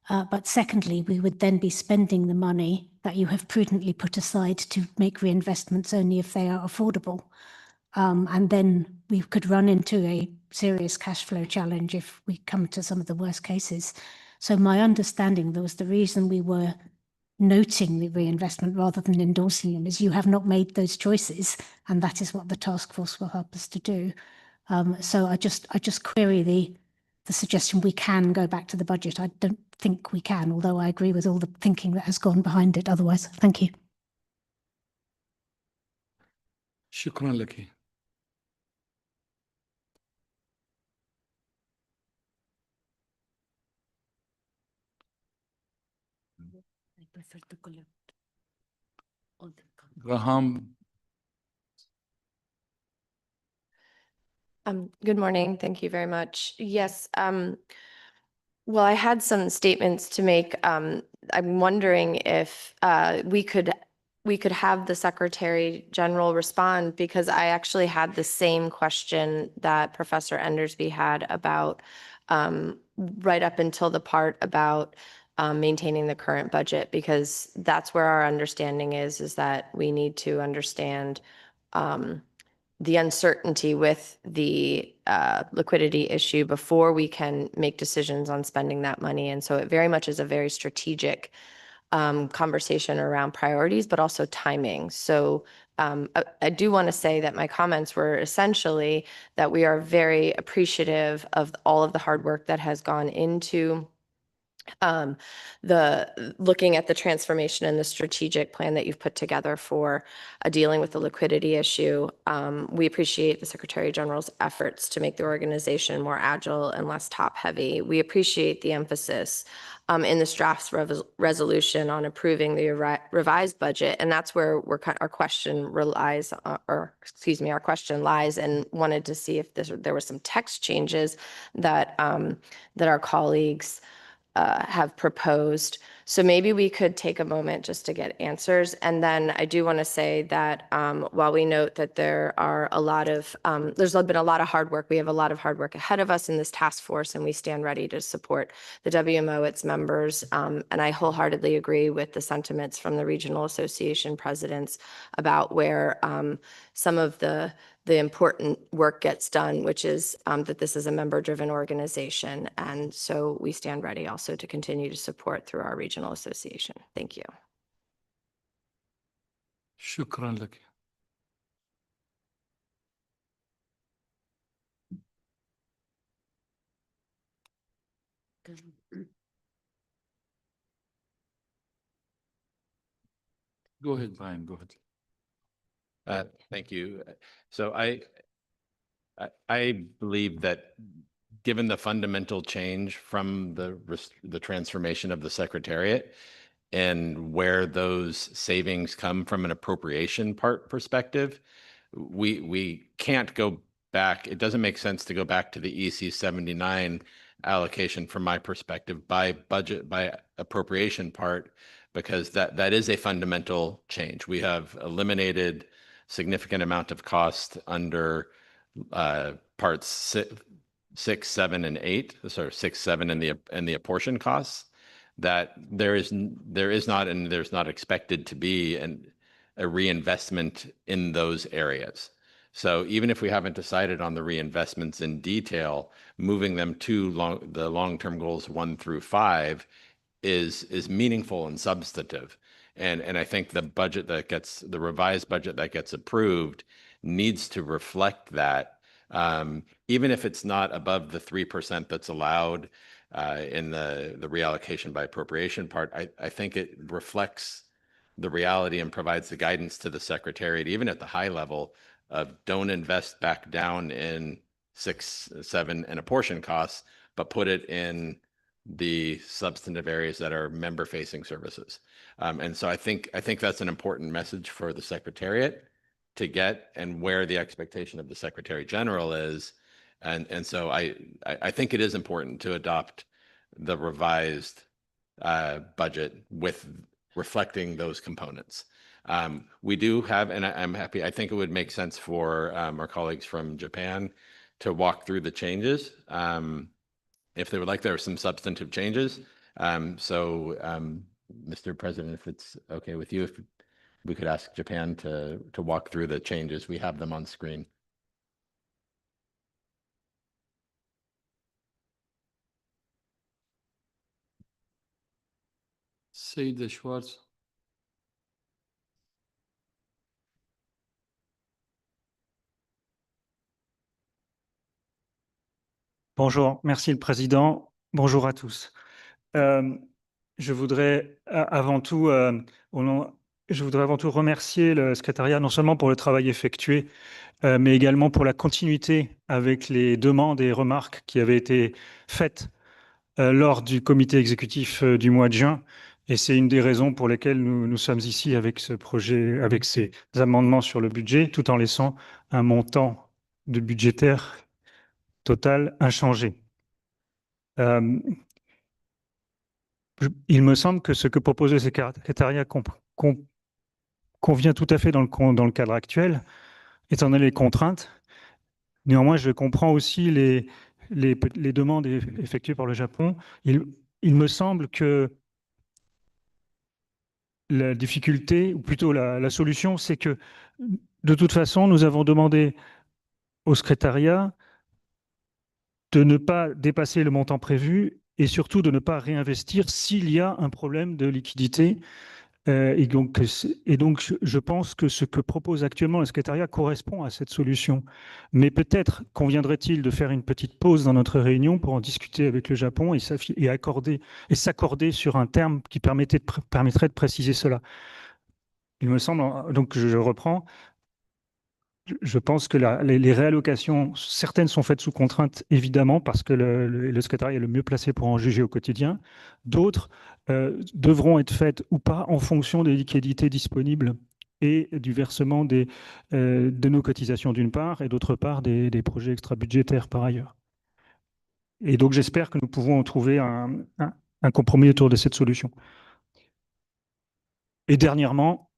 But secondly, we would then be spending the money that you have prudently put aside to make reinvestments only if they are affordable. And then we could run into a serious cash flow challenge if we come to some of the worst cases. So my understanding was the reason we were noting the reinvestment rather than endorsing them is you have not made those choices, and that is what the task force will help us to do. So I just query the suggestion we can go back to the budget. I don't think we can, although I agree with all the thinking that has gone behind it otherwise. Thank you. شكرا لك. I prefer to collect all the Graham. Good morning. Thank you very much. Yes. Well, I had some statements to make. I'm wondering if we could have the Secretary General respond, because I actually had the same question that Professor Endersby had about right up until the part about maintaining the current budget, because that's where our understanding is that we need to understand the uncertainty with the liquidity issue before we can make decisions on spending that money. And so it very much is a very strategic conversation around priorities, but also timing. So I do want to say that my comments were essentially that we are very appreciative of all of the hard work that has gone into looking at the transformation and the strategic plan that you've put together for dealing with the liquidity issue. We appreciate the Secretary General's efforts to make the organization more agile and less top heavy. We appreciate the emphasis in this draft resolution on approving the revised budget. And that's where our question lies, and wanted to see if there were some text changes that our colleagues have proposed. So maybe we could take a moment just to get answers. And then I do want to say that while we note that there are a lot of, there's been a lot of hard work, we have a lot of hard work ahead of us in this task force, and we stand ready to support the WMO, its members. And I wholeheartedly agree with the sentiments from the regional association presidents about where some of the important work gets done, which is that this is a member-driven organization. And so we stand ready also to continue to support through our regional association. Thank you. شكرا لك. Go ahead, Brian, go ahead. Thank you. So I believe that given the fundamental change from the transformation of the Secretariat and where those savings come from an appropriation part perspective, we can't go back. It doesn't make sense to go back to the EC 79 allocation from my perspective by budget, by appropriation part, because that is a fundamental change. We have eliminated significant amount of cost under parts 6, 7, and 8, sort of 6, 7, and the apportion costs, that there is not and there's not expected to be a reinvestment in those areas. So even if we haven't decided on the reinvestments in detail, moving them to the long-term goals 1 through 5 is meaningful and substantive. And I think the revised budget that gets approved needs to reflect that. Even if it's not above the 3% that's allowed in the reallocation by appropriation part, I think it reflects the reality and provides the guidance to the Secretariat, even at the high level, of don't invest back down in 6, 7, and apportion costs, but put it in the substantive areas that are member-facing services. And so I think that's an important message for the Secretariat to get, and where the expectation of the Secretary General is. And so I think it is important to adopt the revised budget with reflecting those components. We do have, and I'm happy, I think it would make sense for our colleagues from Japan to walk through the changes. If they would like, there are some substantive changes. Mr. President, if it's okay with you, if we could ask Japan to walk through the changes. We have them on screen. Saïd Schwartz. Bonjour, merci le Président. Bonjour à tous. Je voudrais avant tout remercier le secrétariat non seulement pour le travail effectué, mais également pour la continuité avec les demandes et remarques qui avaient été faites lors du comité exécutif du mois de juin. Et c'est une des raisons pour lesquelles nous sommes ici avec ce projet, avec ces amendements sur le budget, tout en laissant un montant de budgétaire total inchangé. Il me semble que ce que propose le secrétariat convient tout à fait dans le cadre actuel, étant donné les contraintes. Néanmoins, je comprends aussi les demandes effectuées par le Japon. Il me semble que la difficulté, ou plutôt la solution, c'est que de toute façon, nous avons demandé au secrétariat de ne pas dépasser le montant prévu et surtout de ne pas réinvestir s'il y a un problème de liquidité. Et donc, je pense que ce que propose actuellement le secrétariat correspond à cette solution. Mais peut-être conviendrait-il de faire une petite pause dans notre réunion pour en discuter avec le Japon et s'accorder sur un terme qui permettrait de préciser cela. Il me semble, donc je reprends, je pense que les réallocations, certaines sont faites sous contrainte, évidemment, parce que le secrétariat est le mieux placé pour en juger au quotidien. D'autres devront être faites ou pas en fonction des liquidités disponibles et du versement de nos cotisations d'une part, et d'autre part des projets extra-budgétaires par ailleurs. Et donc j'espère que nous pouvons trouver un compromis autour de cette solution. Et dernièrement,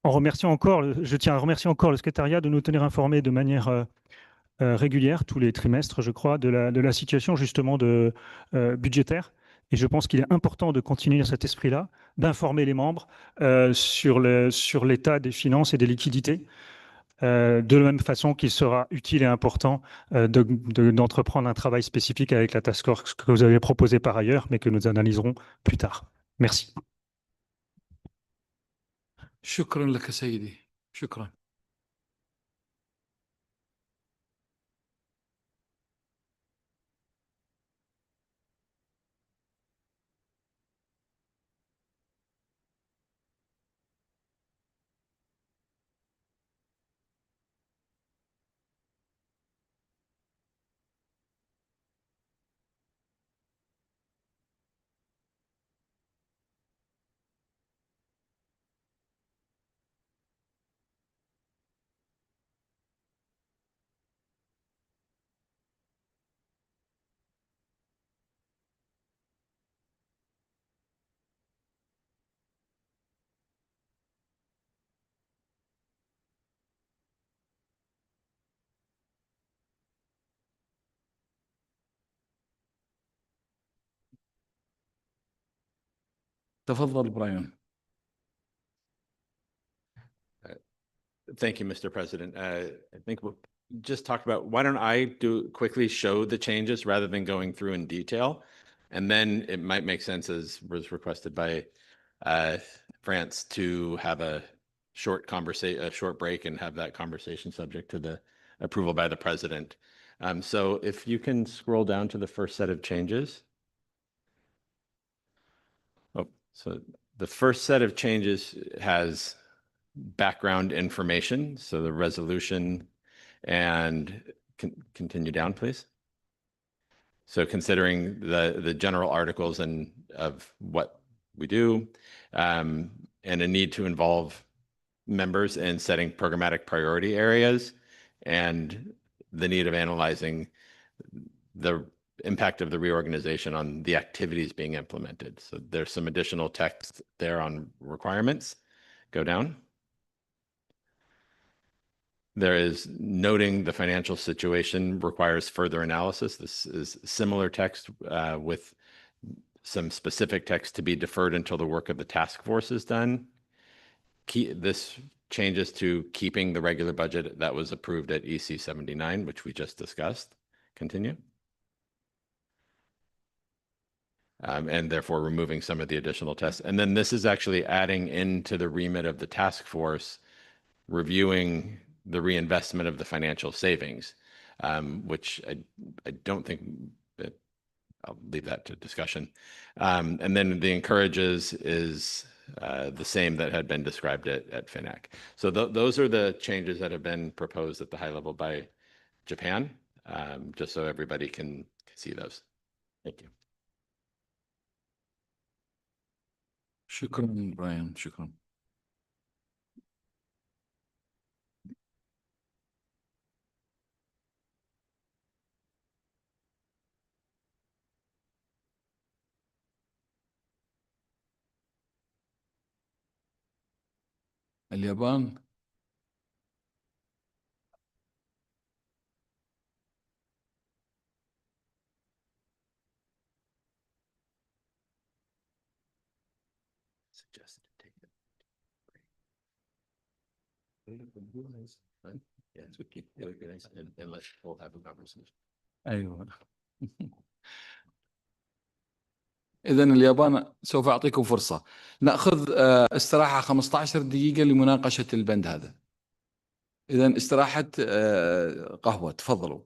je tiens à remercier encore le secrétariat de nous tenir informés de manière régulière, tous les trimestres, je crois, de la situation justement budgétaire. Et je pense qu'il est important de continuer dans cet esprit-là, d'informer les membres sur l'état des finances et des liquidités, de la même façon qu'il sera utile et important d'entreprendre un travail spécifique avec la task force que vous avez proposé par ailleurs, mais que nous analyserons plus tard. Merci. شكرا لك سيدي. شكرا. تفضل براين. Thank you, Mr. President. I think we'll just talk about, why don't I quickly show the changes rather than going through in detail? And then it might make sense, as was requested by France, to have a short break and have that conversation subject to the approval by the president. So if you can scroll down to the first set of changes. Oh, so the first set of changes has background information, so the resolution, and continue down, please. So considering the general articles and of what we do, and a need to involve members in setting programmatic priority areas, and the need of analyzing the impact of the reorganization on the activities being implemented. So there's some additional text there on requirements. Go down. There is noting the financial situation requires further analysis. This is similar text with some specific text to be deferred until the work of the task force is done. This changes to keeping the regular budget that was approved at EC 79, which we just discussed. Continue. And therefore removing some of the additional tests. And then this is actually adding into the remit of the task force, reviewing the reinvestment of the financial savings, which I don't think that I'll leave that to discussion. And then the encourages is the same that had been described at FINAC. So those are the changes that have been proposed at the high level by Japan, just so everybody can see those. Thank you. شكرا براين. شكرا. اليابان. Suggested to take it. Yeah, it's okay. And let's all have a conversation. أيوة. إذن اليابان سوف أعطيكم فرصة. نأخذ استراحة 15 دقيقة لمناقشة البند هذا. إذن استراحة قهوة. تفضلوا.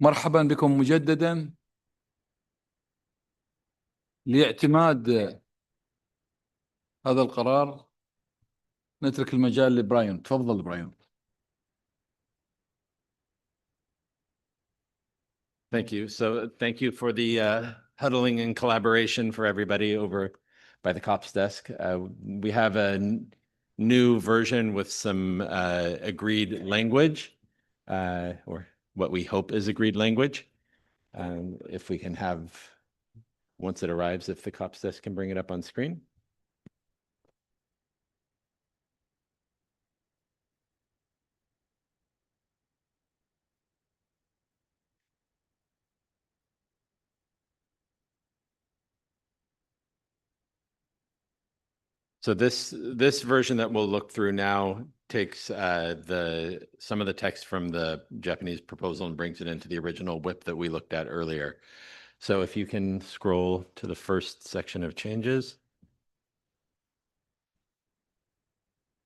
مرحبا بكم مجددا لاعتماد هذا القرار. نترك المجال لبراين. تفضل براين. Thank you. So thank you for the huddling and collaboration for everybody over by the COPS desk. We have a new version with some agreed language, or what we hope is agreed language. If we can have, once it arrives, if the COPS desk can bring it up on screen. So this version that we'll look through now takes some of the text from the Japanese proposal and brings it into the original whip that we looked at earlier. So if you can scroll to the first section of changes.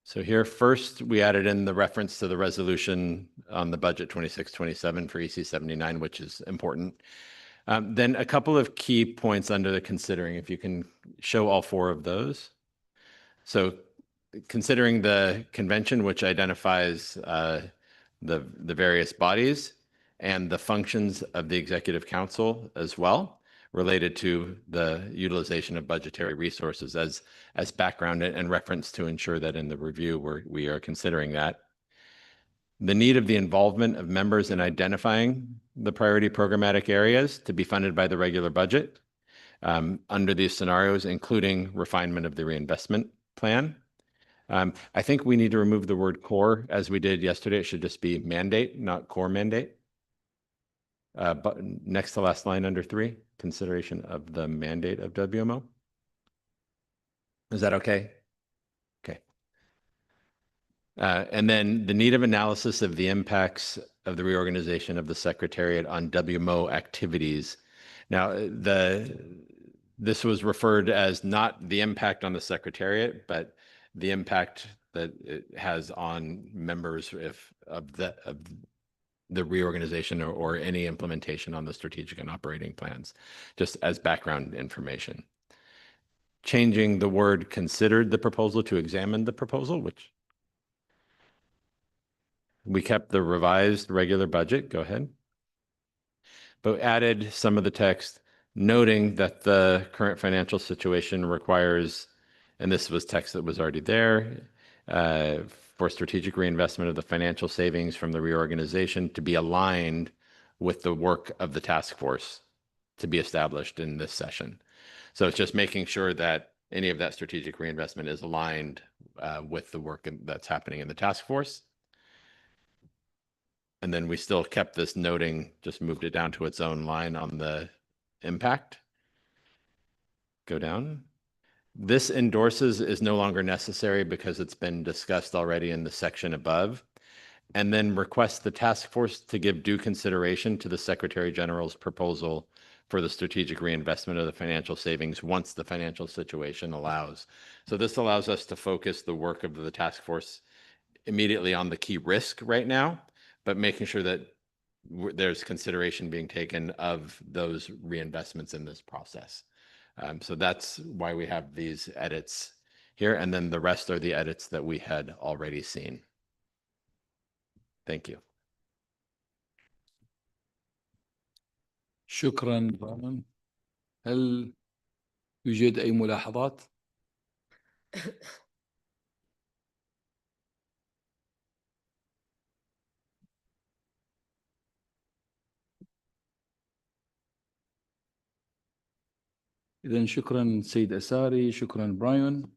So here first, we added in the reference to the resolution on the budget 26-27 for EC 79, which is important. Then a couple of key points under the considering, if you can show all four of those. So considering the convention, which identifies the various bodies and the functions of the Executive Council as well, related to the utilization of budgetary resources as background and reference to ensure that in the review we are considering that. The need of the involvement of members in identifying the priority programmatic areas to be funded by the regular budget under these scenarios, including refinement of the reinvestment plan. I think we need to remove the word core as we did yesterday. It should just be mandate, not core mandate. But next to last line under 3, consideration of the mandate of WMO. Is that okay? Okay. And then the need of analysis of the impacts of the reorganization of the Secretariat on WMO activities. Now, this was referred as not the impact on the Secretariat, but the impact that it has on members of the reorganization or any implementation on the strategic and operating plans, just as background information. Changing the word considered the proposal to examine the proposal, which we kept the revised regular budget. Go ahead. But added some of the text noting that the current financial situation requires, and this was text that was already there, for strategic reinvestment of the financial savings from the reorganization to be aligned with the work of the task force to be established in this session. So it's just making sure that any of that strategic reinvestment is aligned with the work that's happening in the task force. And then we still kept this noting, just moved it down to its own line on the impact. Go down. This endorses is no longer necessary because it's been discussed already in the section above. And then requests the task force to give due consideration to the Secretary General's proposal for the strategic reinvestment of the financial savings once the financial situation allows. So this allows us to focus the work of the task force immediately on the key risk right now, but making sure that there's consideration being taken of those reinvestments in this process. So that's why we have these edits here. And then the rest are the edits that we had already seen. Thank you. شكرا براين. هل يوجد أي ملاحظات؟ إذن شكرا سيد أساري، شكرا براين.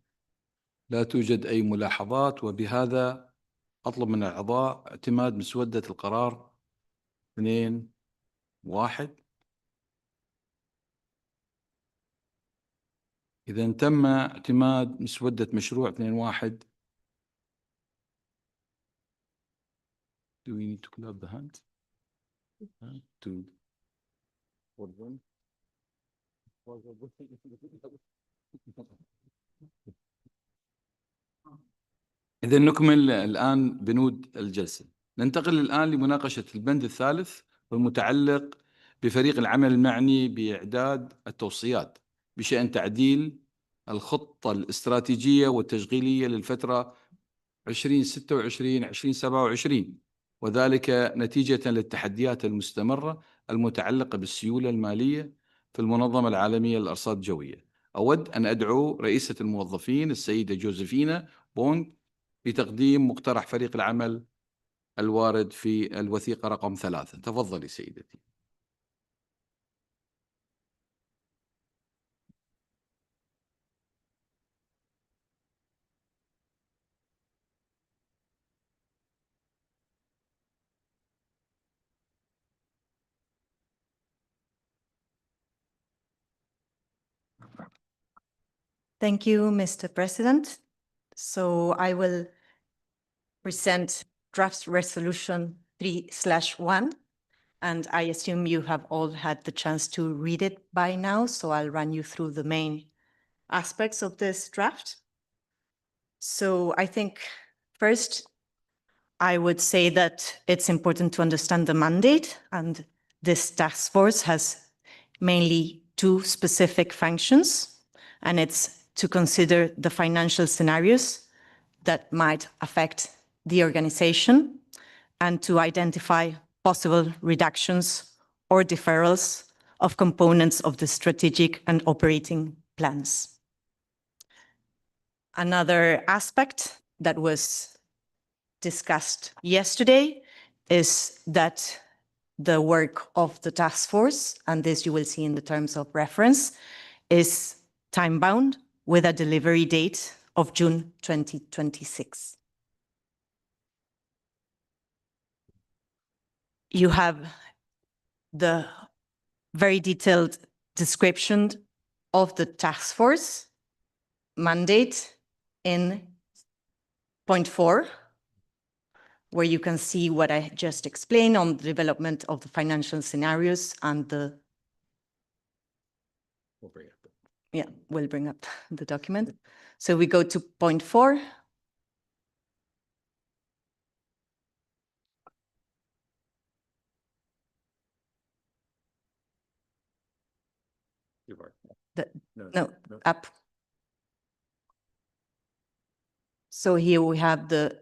لا توجد أي ملاحظات، وبهذا أطلب من الأعضاء اعتماد مسودة القرار 2-1. إذا تم اعتماد مسودة مشروع 2-1. Do we need to clap the hands? إذا نكمل الآن بنود الجلسة. ننتقل الآن لمناقشة البند الثالث والمتعلق بفريق العمل المعني بإعداد التوصيات بشأن تعديل الخطة الاستراتيجية والتشغيلية للفترة 2026-2027، وذلك نتيجة للتحديات المستمرة المتعلقة بالسيولة المالية في المنظمة العالمية للأرصاد الجوية. أود أن أدعو رئيسة الموظفين السيدة جوزيفينا بوند لتقديم مقترح فريق العمل الوارد في الوثيقة رقم 3. تفضلي سيدتي. Thank you, Mr. President. So I will present draft resolution 3/1, and I assume you have all had the chance to read it by now, so I'll run you through the main aspects of this draft. So I think first, I would say that it's important to understand the mandate, and this task force has mainly two specific functions, and it's to consider the financial scenarios that might affect the organization and to identify possible reductions or deferrals of components of the strategic and operating plans. Another aspect that was discussed yesterday is that the work of the task force, and this you will see in the terms of reference, is time-bound with a delivery date of June 2026. You have the very detailed description of the task force mandate in point 4, where you can see what I just explained on the development of the financial scenarios and the... we'll bring up the document. So we go to point 4. No, up. So here we have the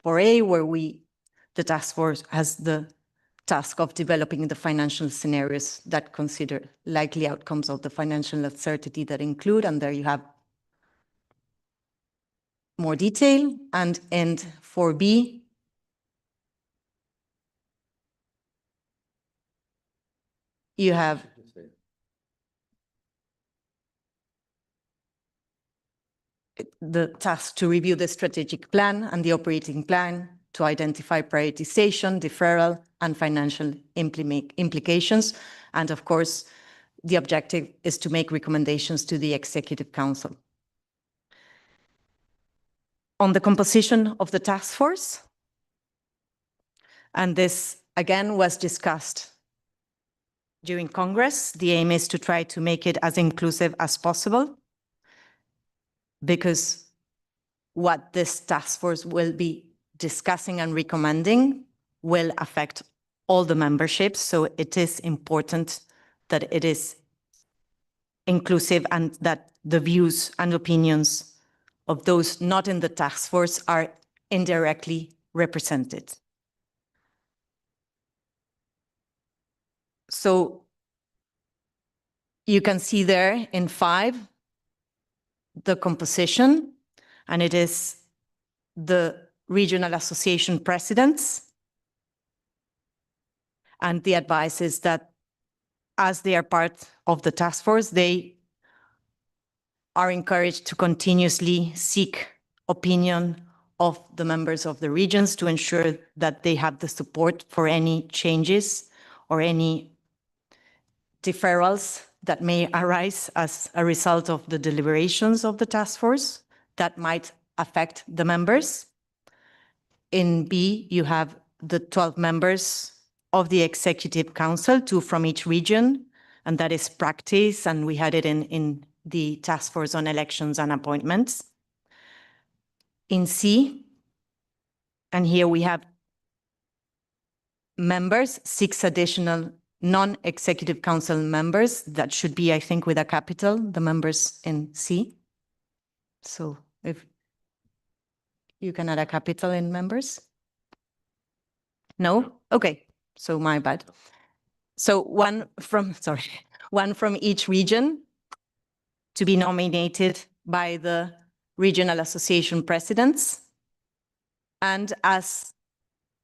4A, where the task force has the task of developing the financial scenarios that consider likely outcomes of the financial uncertainty that include, and there you have more detail. And in 4B, you have the task to review the strategic plan and the operating plan to identify prioritization, deferral, and financial implications. And of course, the objective is to make recommendations to the Executive Council. On the composition of the task force, and this again was discussed during Congress, the aim is to try to make it as inclusive as possible, because what this task force will be discussing and recommending will affect all the memberships. So it is important that it is inclusive and that the views and opinions of those not in the task force are indirectly represented. So you can see there in 5 the composition, and it is the regional association presidents. And the advice is that as they are part of the task force, they are encouraged to continuously seek opinion of the members of the regions to ensure that they have the support for any changes or any deferrals that may arise as a result of the deliberations of the task force that might affect the members. In B, you have the 12 members of the Executive Council, 2 from each region, and that is practice, and we had it in the Task Force on Elections and Appointments. In C, and here we have members, 6 additional non-executive council members. That should be, I think, with a capital, the members in C. So if you can add a capital in members? No? Okay, so my bad. So one from each region to be nominated by the regional association presidents. And as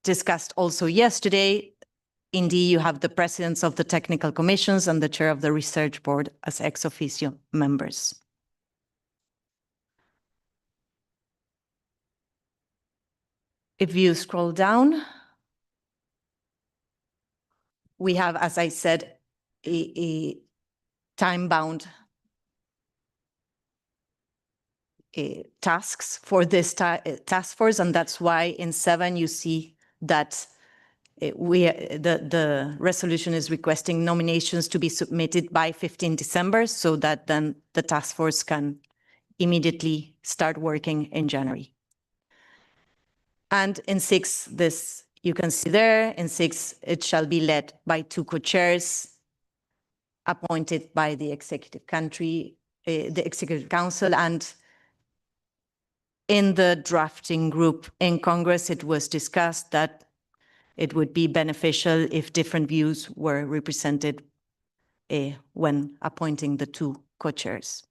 discussed also yesterday, indeed, you have the presidents of the technical commissions and the chair of the research board as ex officio members. If you scroll down, we have, as I said, a time-bound tasks for this task force, and that's why in 7 you see that the resolution is requesting nominations to be submitted by 15 December so that then the task force can immediately start working in January. And in 6, this you can see there, in 6, it shall be led by 2 co-chairs appointed by the executive country, the executive council, and in the drafting group in Congress, it was discussed that it would be beneficial if different views were represented when appointing the 2 co-chairs.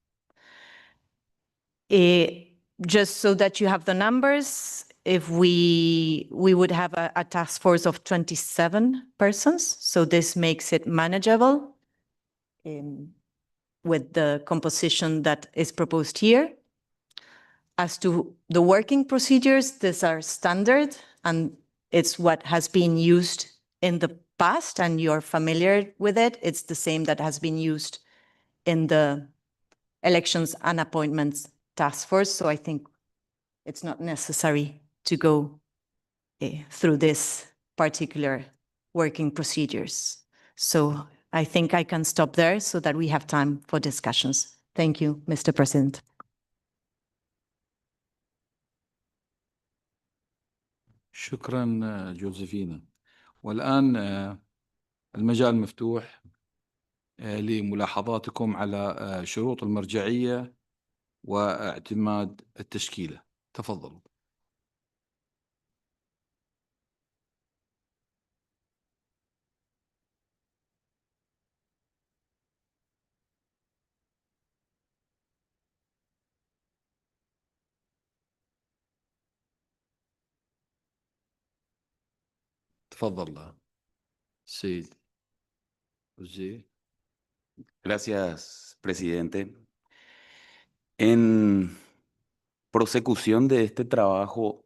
Just so that you have the numbers, if we would have a task force of 27 persons, so this makes it manageable with the composition that is proposed here. As to the working procedures, these are standard, and it's what has been used in the past, and you're familiar with it. It's the same that has been used in the elections and appointments task force, so I think it's not necessary to go through this particular working procedures. So I think I can stop there so that we have time for discussions. Thank you, Mr. President. شكرا جوزيفينا. والآن المجال مفتوح لملاحظاتكم على شروط المرجعية واعتماد التشكيلة. تفضلوا. تفضل سيد. Gracias, presidente. En prosecución de este trabajo,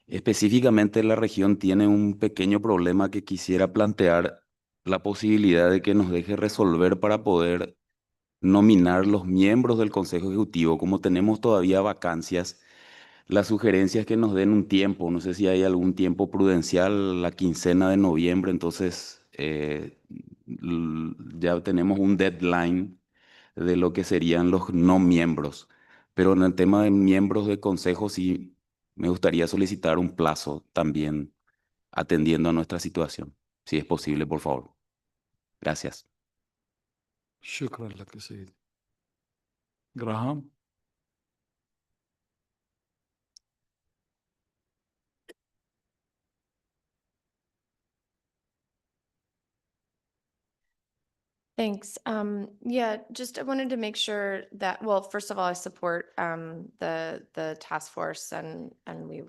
específicamente la región tiene un pequeño problema que quisiera plantear la posibilidad de que nos deje resolver para poder nominar los miembros del Consejo Ejecutivo. Como tenemos todavía vacancias, la sugerencia es que nos den un tiempo, no sé si hay algún tiempo prudencial, la quincena de noviembre, entonces ya tenemos un deadline de lo que serían los no miembros. Pero en el tema de miembros de consejo sí me gustaría solicitar un plazo también atendiendo a nuestra situación, si es posible, por favor. Gracias. شكرا لك سيد. جراهام. Thanks. Yeah, just I wanted to make sure that, well, first of all, I support the task force and we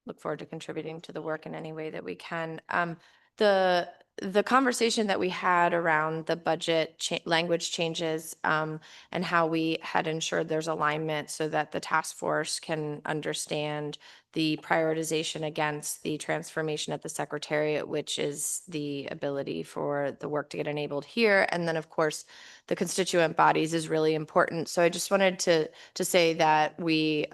look forward to contributing to the work in any way that we can. The conversation that we had around the budget language changes and how we had ensured there's alignment so that the task force can understand the prioritization against the transformation at the Secretariat, which is the ability for the work to get enabled here. And then, of course, the constituent bodies is really important. So I just wanted to say that we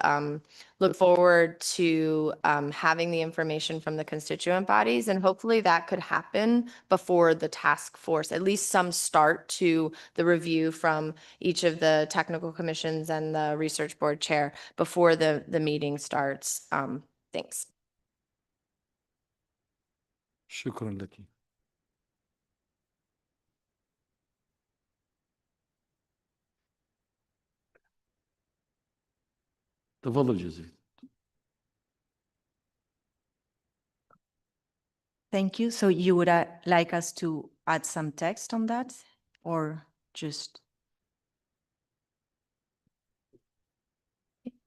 look forward to having the information from the constituent bodies, and hopefully that could happen before the task force, at least some start to the review from each of the technical commissions and the research board chair before the meeting starts. Thanks. شكرا لك. تفضل جوزيف. Thank you. So you would like us to add some text on that or just?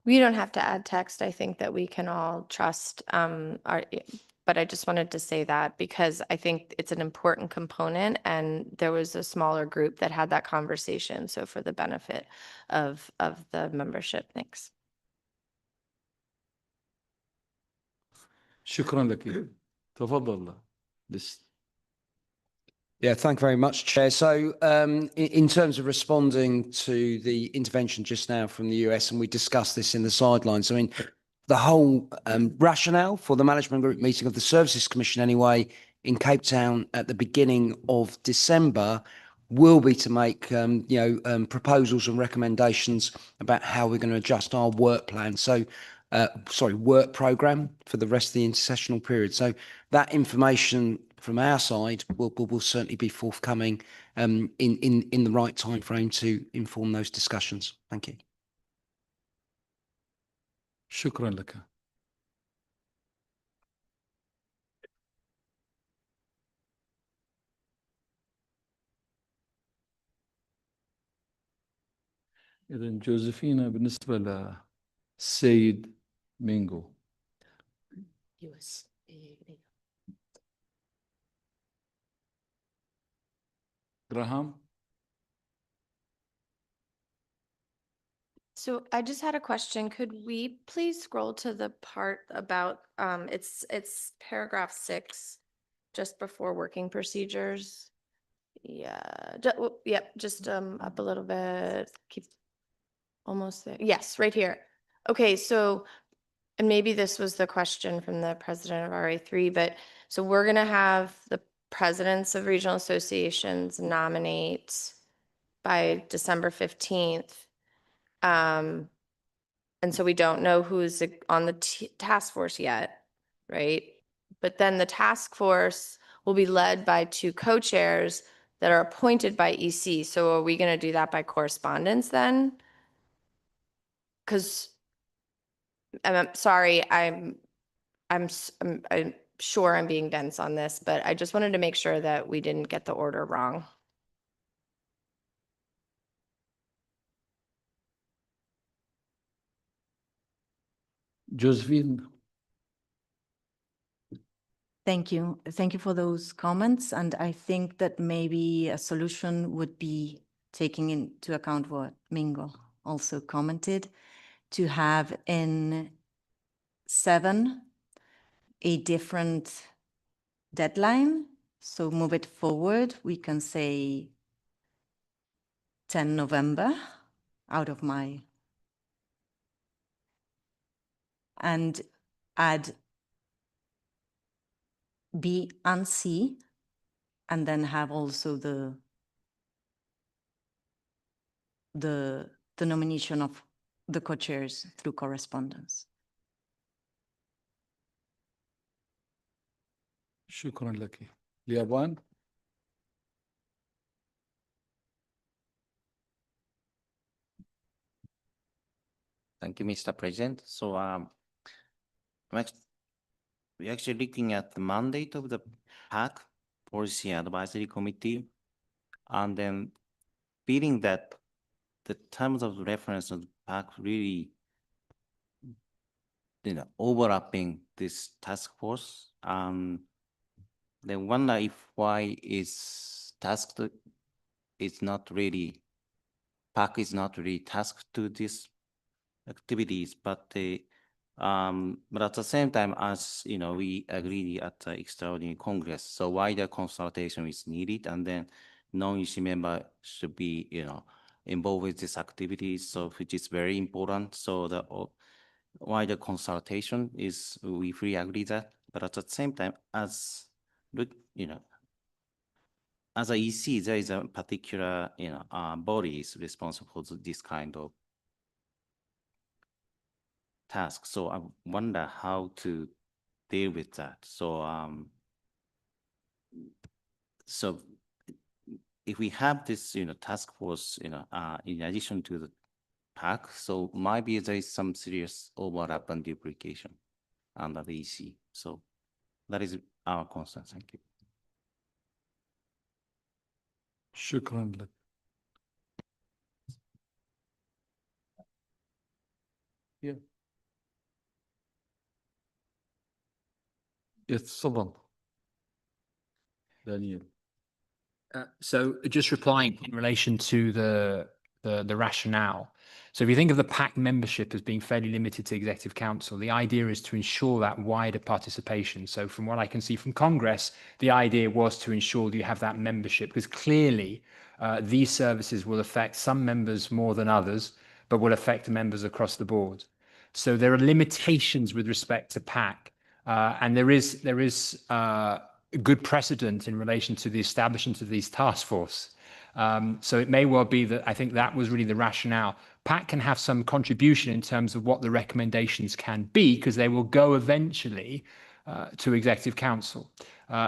We don't have to add text. I think that we can all trust but I just wanted to say that because I think it's an important component and there was a smaller group that had that conversation. So for the benefit of the membership, thanks. شكرا لك. تفضل. Yeah, thank you very much, Chair. So in terms of responding to the intervention just now from the US, and we discussed this in the sidelines, I mean, the whole rationale for the management group meeting of the Services Commission anyway in Cape Town at the beginning of December will be to make proposals and recommendations about how we're going to adjust our work plan. So work program for the rest of the intersessional period. So that information from our side will certainly be forthcoming in the right time frame to inform those discussions. Thank you. شكرا لك. إذا جوزفينا بالنسبة للسيد مينغو. Graham. So I just had a question. Could we please scroll to the part about, it's paragraph 6, just before working procedures? Yeah, yep, just up a little bit, keep almost there. Yes, right here. Okay, so, and maybe this was the question from the president of RA3, but so we're gonna have the presidents of regional associations nominate by December 15th. And so we don't know who's on the task force yet, right? But then the task force will be led by 2 co-chairs that are appointed by EC. So are we going to do that by correspondence then? Because I'm sorry, I'm sure I'm being dense on this, but I just wanted to make sure that we didn't get the order wrong. Josephine. Thank you. Thank you for those comments. And I think that maybe a solution would be taking into account what Mingo also commented, to have in 7 a different deadline. So move it forward. We can say 10 November out of my, and add B and C, and then have also the nomination of the co-chairs through correspondence. شكرا لك. اليابان. Thank you, Mr. President. So we're actually looking at the mandate of the PAC, Policy Advisory Committee, and then feeling that the terms of reference of the PAC really, overlapping this task force. They wonder if why is tasked, it's not really, PAC is not really tasked to these activities, but at the same time, as we agree at the extraordinary Congress, so wider consultation is needed, and then non-EC member should be, involved with these activities, so which is very important. So the wider consultation is, we fully agree that, but at the same time, as as a EC, there is a particular, body is responsible for this kind of task. So I wonder how to deal with that. So So if we have this, task force, in addition to the PAC, so maybe there is some serious overlap and duplication under the EC. So that is our concern. Thank you. شكرا لك. يتفضل دانيال. So just replying in relation to the rationale. So if you think of the PAC membership as being fairly limited to Executive Council, the idea is to ensure that wider participation. So from what I can see from Congress, the idea was to ensure that you have that membership, because clearly these services will affect some members more than others, but will affect members across the board. So there are limitations with respect to PAC, and there is good precedent in relation to the establishment of these task force. So it may well be that I think that was really the rationale. PAC can have some contribution in terms of what the recommendations can be, because they will go eventually to Executive Council.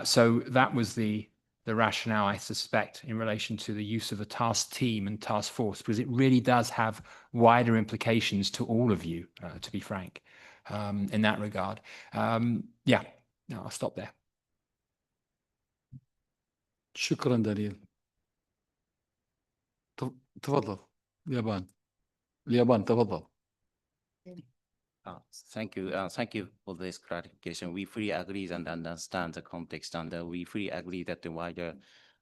So that was the rationale, I suspect, in relation to the use of a task team and task force, because it really does have wider implications to all of you, to be frank, in that regard. Yeah, no, I'll stop there. شكرا دانيال. تفضل اليابان تفضل. Thank you. Thank you for this clarification. We fully agree and understand the context, and we fully agree that the wider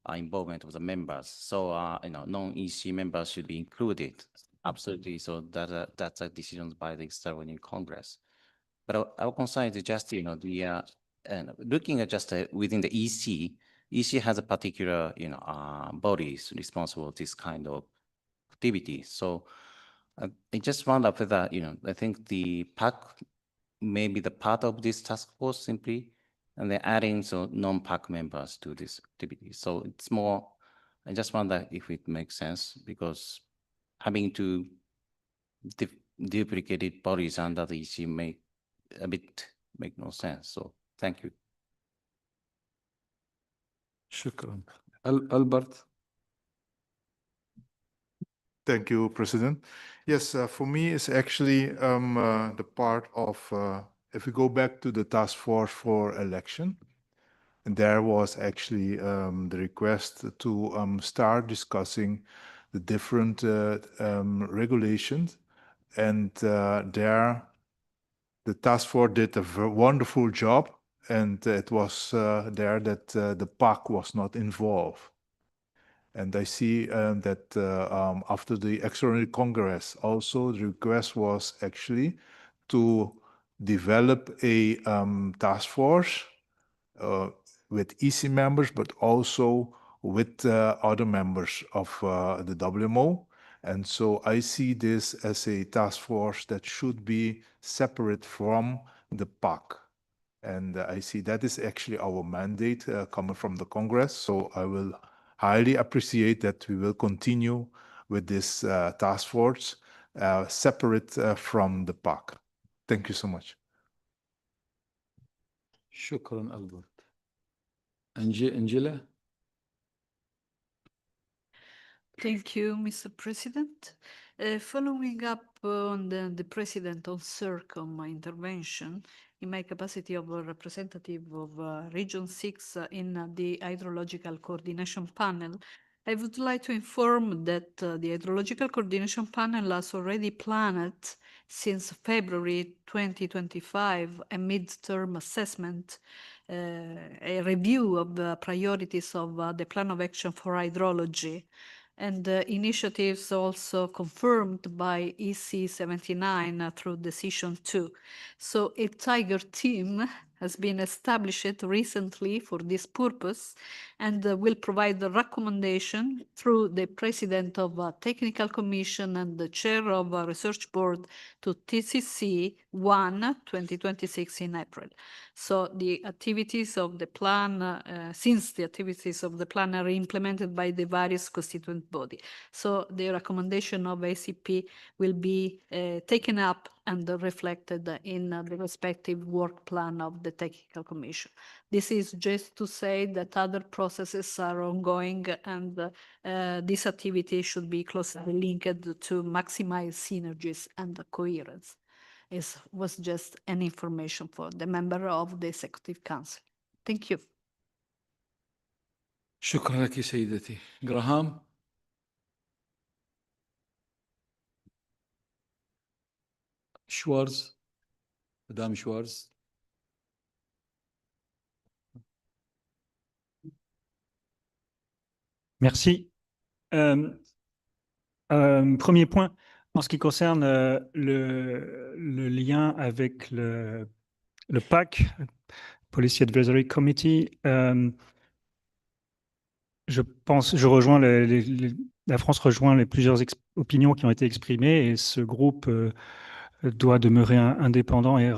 involvement of the members. So, non-EC members should be included. Absolutely. So that's a decision by the extraordinary Congress. But our concern is just, looking at just within the EC has a particular, bodies responsible for this kind of activity. So I just wonder whether, I think the PAC may be the part of this task force simply, and they're adding so non-PAC members to this activity. So it's more, I just wonder if it makes sense, because having two duplicated bodies under the EC make no sense. So thank you. شكرا. ألبرت. Thank you, President. Yes, for me, it's actually the part of, if we go back to the task force for election, and there was actually the request to start discussing the different regulations. And there, the task force did a wonderful job, and it was there that the PAC was not involved. And I see that after the extraordinary Congress, also the request was actually to develop a task force with EC members, but also with other members of the WMO. And so I see this as a task force that should be separate from the PAC. And I see that is actually our mandate coming from the Congress. So I will highly appreciate that we will continue with this task force separate from the PAC. Thank you so much. شكرا ألبرت. أنجيلا. Thank you, Mr. President. Following up on the President on CIRCOM intervention, in my capacity of a representative of Region 6 in the Hydrological Coordination Panel, I would like to inform that the Hydrological Coordination Panel has already planned since February 2025 a mid-term assessment, a review of the priorities of the Plan of Action for Hydrology, and initiatives also confirmed by EC 79 through Decision 2. So a Tiger team has been established recently for this purpose and will provide the recommendation through the President of a Technical Commission and the Chair of a Research Board to TCC 1 2026 in April. So the activities of the plan, since the activities of the plan are implemented by the various constituent body. So the recommendation of ACP will be taken up and reflected in the respective work plan of the Technical Commission. This is just to say that other processes are ongoing and this activity should be closely linked to maximize synergies and coherence. It was just an information for the member of the Executive Council. Thank you. شكرا لك سيدتي. جراهام. شوارز. مدام شوارز. Merci. Premier point, en ce qui concerne le lien avec le PAC, Policy Advisory Committee, je rejoins la France rejoint les plusieurs opinions qui ont été exprimées et ce groupe doit demeurer indépendant et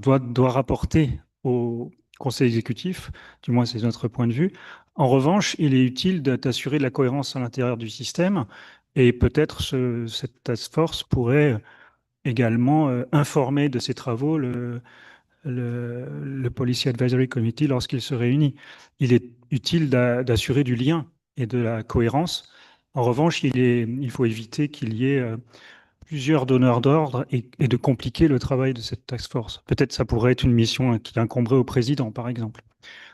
doit rapporter au Conseil exécutif, du moins c'est notre point de vue. En revanche, il est utile d'assurer de la cohérence à l'intérieur du système et peut-être cette task force pourrait également informer de ses travaux le Policy Advisory Committee lorsqu'il se réunit. Il est utile d'assurer du lien et de la cohérence. En revanche, il faut éviter qu'il y ait plusieurs donneurs d'ordre et de compliquer le travail de cette task force. Peut-être ça pourrait être une mission qui incomberait au président, par exemple.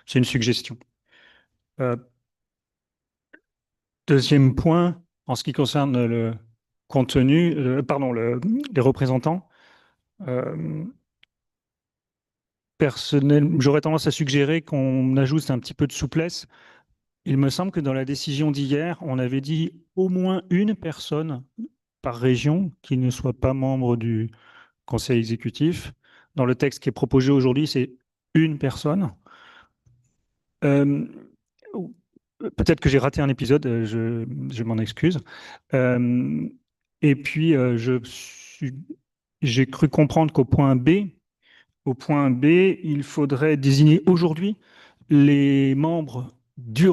C'est une suggestion. Deuxième point, en ce qui concerne le contenu, les représentants. Personnellement, j'aurais tendance à suggérer qu'on ajoute un petit peu de souplesse. Il me semble que dans la décision d'hier, on avait dit au moins une personne par région qui ne soit pas membre du Conseil exécutif. Dans le texte qui est proposé aujourd'hui, c'est une personne. Peut-être que j'ai raté un épisode, je m'en excuse. Et puis, j'ai cru comprendre qu'au point B, il faudrait désigner aujourd'hui les membres du...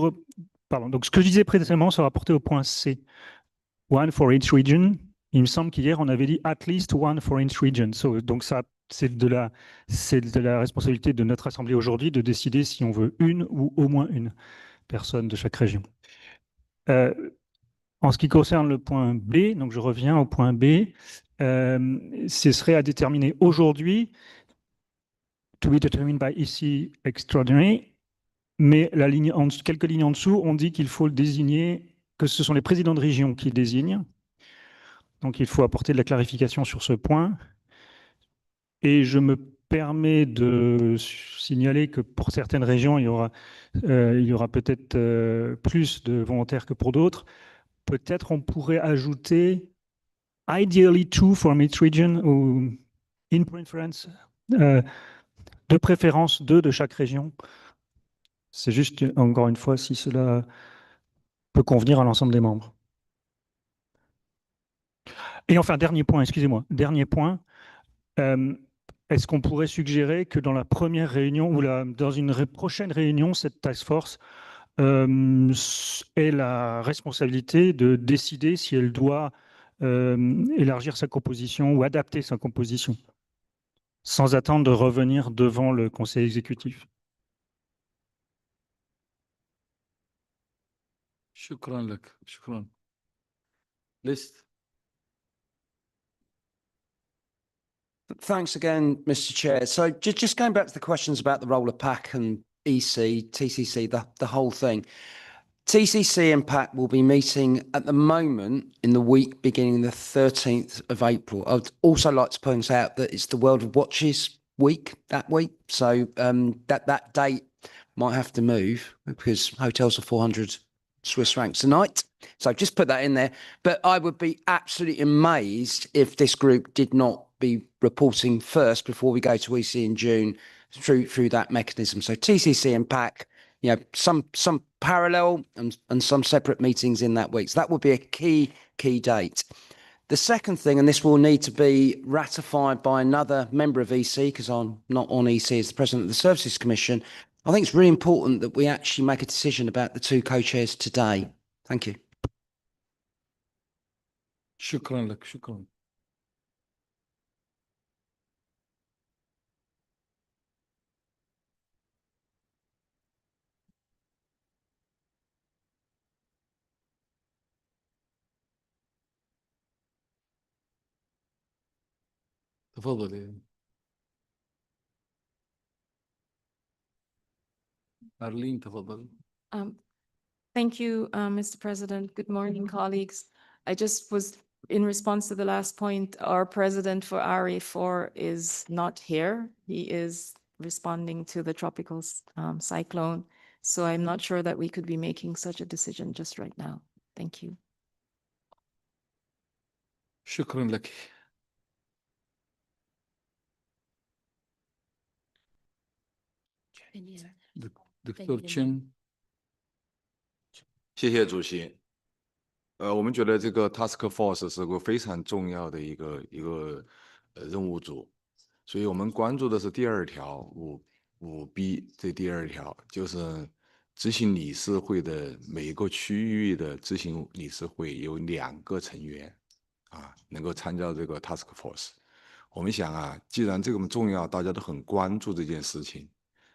Pardon, donc ce que je disais précédemment sera rapporté au point C. One for each region. Il me semble qu'hier, on avait dit at least one for each region. Donc ça, c'est de la responsabilité de notre Assemblée aujourd'hui de décider si on veut une ou au moins une personne de chaque région. En ce qui concerne le point B, donc je reviens au point B, ce serait à déterminer aujourd'hui, to be determined by EC Extraordinary, mais quelques lignes en dessous, on dit qu'il faut le désigner, que ce sont les présidents de région qui désignent. Donc il faut apporter de la clarification sur ce point. Et je me permets de signaler que pour certaines régions, il y aura peut-être plus de volontaires que pour d'autres. Peut-être on pourrait ajouter ideally two from each region ou in preference, de préférence deux de chaque région. C'est juste, encore une fois, si cela peut convenir à l'ensemble des membres. Et enfin, dernier point, excusez-moi, dernier point. Est-ce qu'on pourrait suggérer que dans la première réunion ou dans une prochaine réunion, cette task force ait la responsabilité de décider si elle doit élargir sa composition ou adapter sa composition, sans attendre de revenir devant le Conseil exécutif? شكرا لك. شكرا. List. Thanks again, Mr. Chair. So just going back to the questions about the role of PAC and EC, TCC, the whole thing. TCC and PAC will be meeting at the moment in the week beginning the 13th of April. I'd also like to point out that it's the World of Watches week that week. So that date might have to move because hotels are 400 Swiss francs a night. So just put that in there. But I would be absolutely amazed if this group did not be reporting first before we go to EC in June through that mechanism. So TCC and PAC, you know, some parallel and some separate meetings in that week. So that would be a key date. The second thing, and this will need to be ratified by another member of EC, because I'm not on EC as the President of the Services Commission, I think it's really important that we actually make a decision about the two co-chairs today. Thank you. شكرا لك. شكرا. تفضلي أرلين تفضلي. Thank you, Mr. President. Good morning, colleagues. I just was, in response to the last point, our president for RA4 is not here. He is responding to the tropical cyclone. So I'm not sure that we could be making such a decision just right now. Thank you. شكرا لك. دكتور تشن. 谢谢主席。我们觉得这个 task force 是个非常重要的一个任务组，所以我们关注的是第二条5B 这第二条，就是执行理事会的每一个区域的执行理事会有2个成员啊，能够参加这个 task force。我们想啊，既然这么重要，大家都很关注这件事情，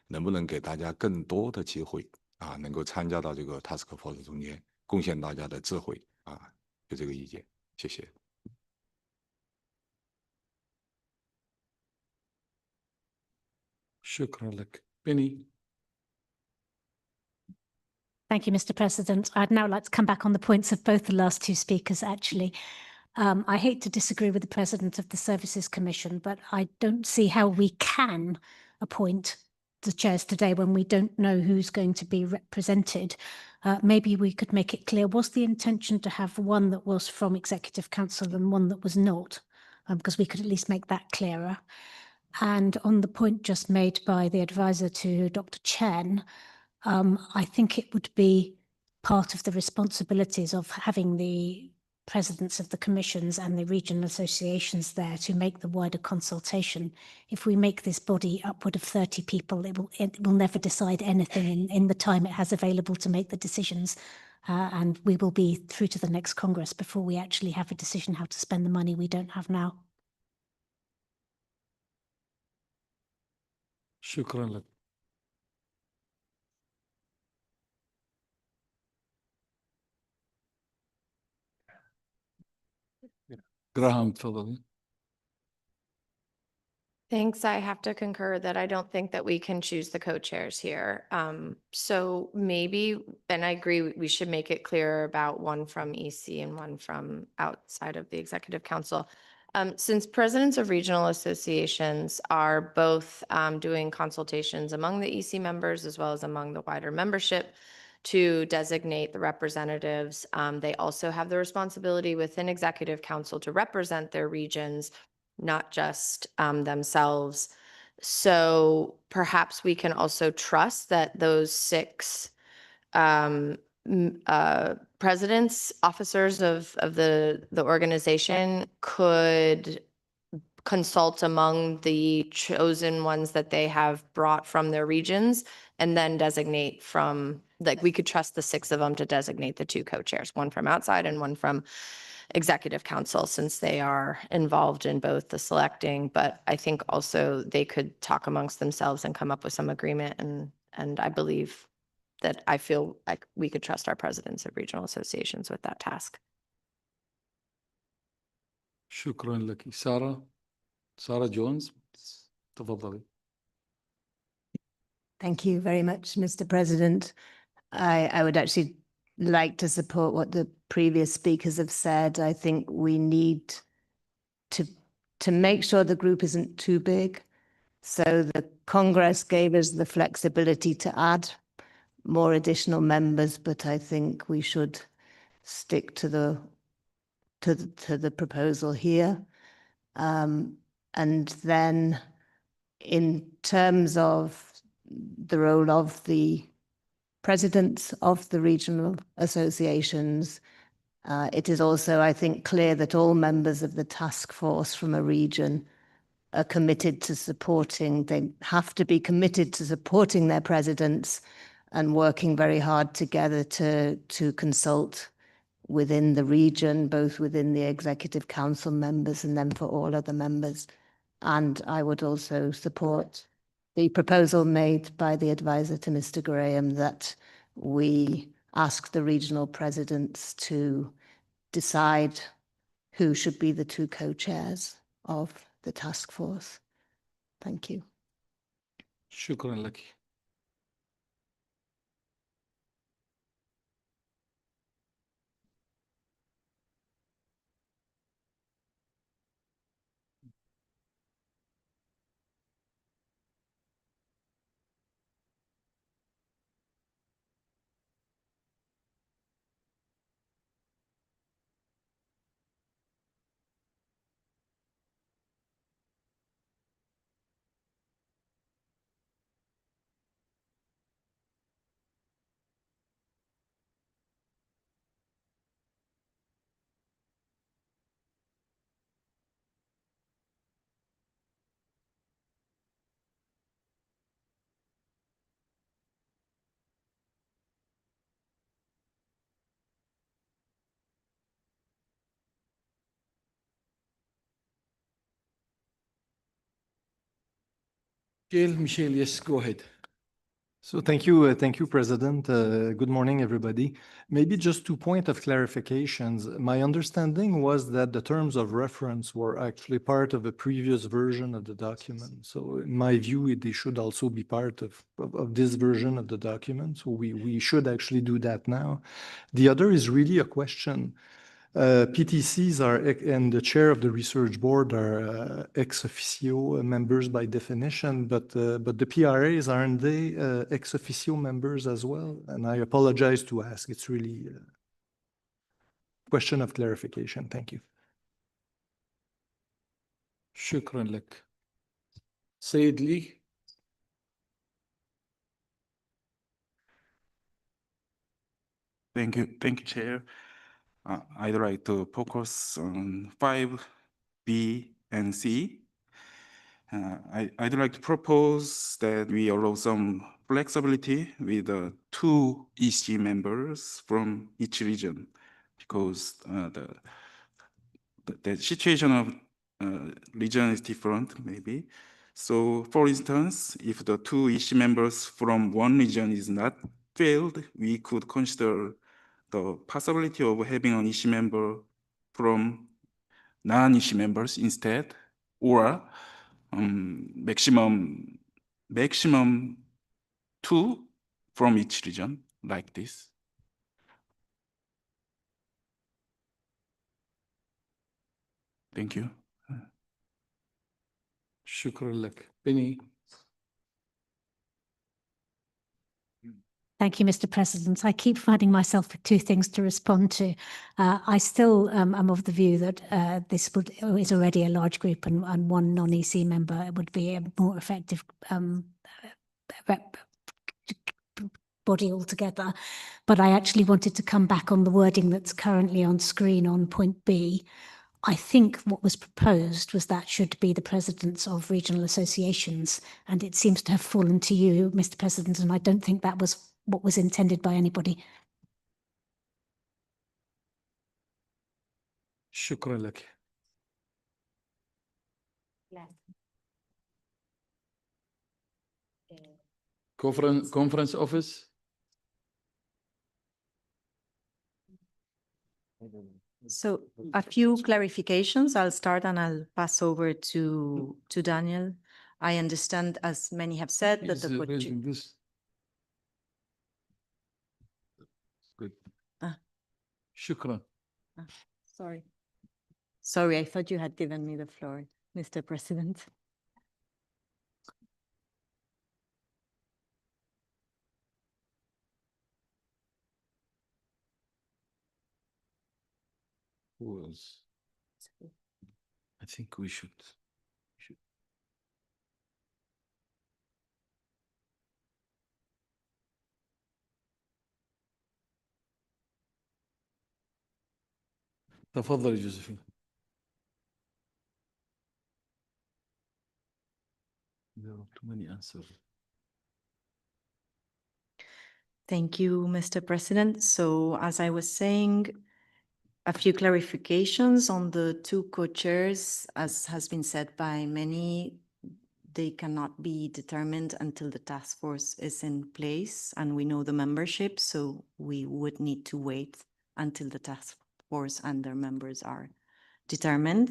能不能给大家更多的机会啊，能够参加到这个 task force 中间，贡献大家的智慧啊，就这个意见，谢谢。شكرا لك. Benny. Thank you, Mr. President. I'd now like to come back on the points of both the last two speakers, actually. I hate to disagree with the President of the Services Commission, but I don't see how we can appoint the chairs today when we don't know who's going to be represented. Maybe we could make it clear, was the intention to have one that was from Executive Council and one that was not? Because we could at least make that clearer. And on the point just made by the advisor to Dr. Chen, I think it would be part of the responsibilities of having the presidents of the commissions and the regional associations there to make the wider consultation. If we make this body upward of 30 people, it will never decide anything in the time it has available to make the decisions. And we will be through to the next Congress before we actually have a decision how to spend the money we don't have now. شكرا لك. Graham تفضلي. Thanks. I have to concur that I don't think that we can choose the co-chairs here. So maybe, and I agree, we should make it clear about one from EC and one from outside of the Executive Council. Since presidents of regional associations are both doing consultations among the EC members as well as among the wider membership to designate the representatives, they also have the responsibility within Executive Council to represent their regions, not just themselves. So perhaps we can also trust that those 6 presidents, officers of the organization could consult among the chosen ones that they have brought from their regions and then designate from, like, we could trust the 6 of them to designate the 2 co-chairs, one from outside and one from Executive Council, since they are involved in both the selecting, but I think also they could talk amongst themselves and come up with some agreement. And I believe that I feel like we could trust our presidents of regional associations with that task. شكرا لك. سارة جونز تفضلي. Thank you very much, Mr. President. I would actually like to support what the previous speakers have said. I think we need to make sure the group isn't too big. So the Congress gave us the flexibility to add more additional members, but I think we should stick to the proposal here. And then in terms of the role of the presidents of the regional associations, it is also, I think, clear that all members of the task force from a region are committed to supporting, they have to be committed to supporting their presidents and working very hard together to consult within the region, both within the Executive Council members and then for all other members. And I would also support the proposal made by the advisor to Mr. Graham that we ask the regional presidents to decide who should be the 2 co-chairs of the task force. Thank you. شكرا لك. Michel, yes, go ahead. So thank you, President. Good morning, everybody. Maybe just 2 points of clarifications. My understanding was that the terms of reference were actually part of a previous version of the document. So in my view, they should also be part of this version of the document. So we should actually do that now. The other is really a question. PTCs are, and the chair of the research board are ex officio members by definition, but the PRAs, aren't they ex officio members as well? And I apologize to ask. It's really a question of clarification. Thank you. شكرا لك. سيد لي. Thank you, Chair. I'd like to focus on 5B and C. I'd like to propose that we allow some flexibility with 2 EC members from each region, because the situation of region is different, maybe. So, for instance, if the 2 EC members from one region is not filled, we could consider the possibility of having an EC member from non-EC members instead, or maximum 2 from each region, like this. Thank you. شكرا لك. Benny. Thank you, Mr. President. I keep finding myself with 2 things to respond to. I still am of the view that this is already a large group, and 1 non-EC member would be a more effective body altogether. But I actually wanted to come back on the wording that's currently on screen on point B. I think what was proposed was that should be the presidents of regional associations, and it seems to have fallen to you, Mr. President, and I don't think that was what was intended by anybody. شكرا لك. Conference office. So a few clarifications. I'll start and I'll pass over to Daniel. I understand, as many have said, that the Good. Ah. شكرا. Sorry, I thought you had given me the floor, Mr. President. Who else? I think we should. تفضل جوزفين. There are too many answers. Thank you, Mr. President. So as I was saying, a few clarifications on the 2 co-chairs. As has been said by many, they cannot be determined until the task force is in place and we know the membership. So we would need to wait until the task force and their members are determined.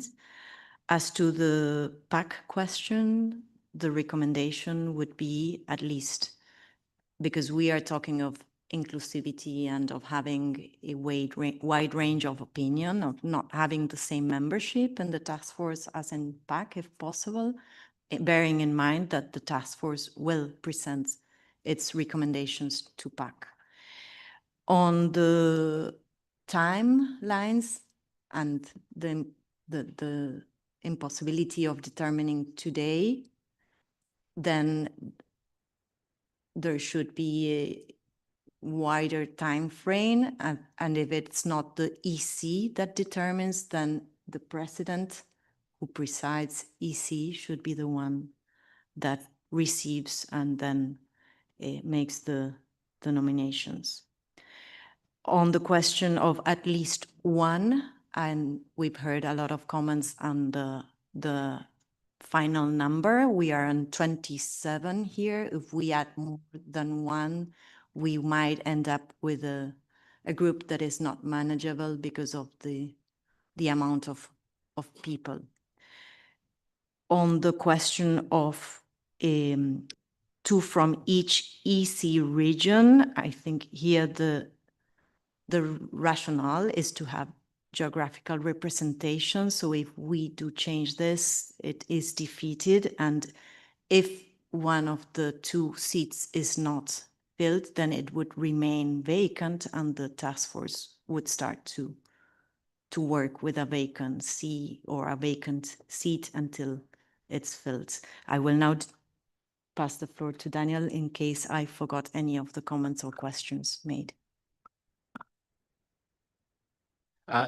As to the PAC question, the recommendation would be at least, because we are talking of inclusivity and of having a wide range of opinion, of not having the same membership in the task force as in PAC, if possible, bearing in mind that the task force will present its recommendations to PAC. On the timelines and the impossibility of determining today, then there should be a wider time frame, and if it's not the EC that determines, then the president who presides EC should be the one that receives and then makes the nominations. On the question of at least one, and we've heard a lot of comments on the final number. We are on 27 here. If we add more than one, we might end up with a group that is not manageable because of the amount of people. On the question of two from each EC region, I think here the rationale is to have geographical representation. So if we do change this, it is defeated. And if one of the two seats is not filled, then it would remain vacant and the task force would start to work with a vacancy or a vacant seat until it's filled. I will now pass the floor to Daniel in case I forgot any of the comments or questions made.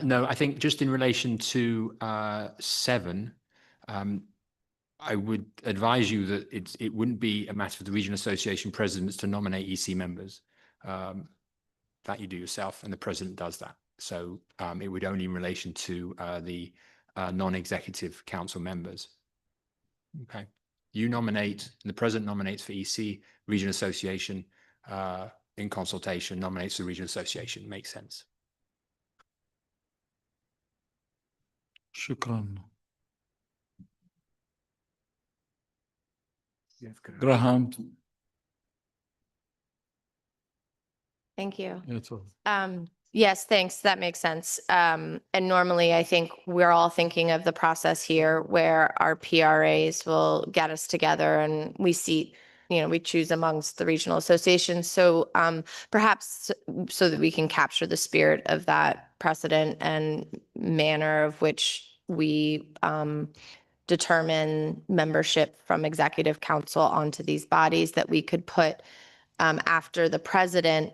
No, I think just in relation to 7, I would advise you that it wouldn't be a matter for the regional association presidents to nominate EC members. That you do yourself, and the president does that. So it would only in relation to the non-executive council members. Okay, you nominate, and the president nominates for EC, regional association in consultation nominates the regional association. Makes sense. شكرا. Graham. Thank you. That's all. Yes, thanks. That makes sense. And normally I think we're all thinking of the process here where our PRAs will get us together and we we choose amongst the regional associations. So perhaps so that we can capture the spirit of that precedent and manner of which we determine membership from executive council onto these bodies, that we could put after the president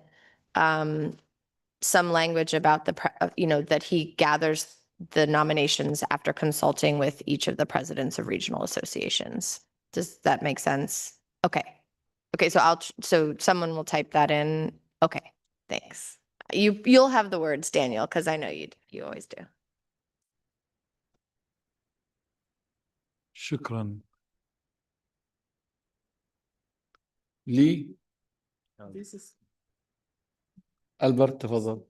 some language about that he gathers the nominations after consulting with each of the presidents of regional associations. Does that make sense? Okay. Okay, so someone will type that in. Okay, thanks. You'll have the words, Daniel, because I know you always do. شكرا. لي ألبرت تفضل.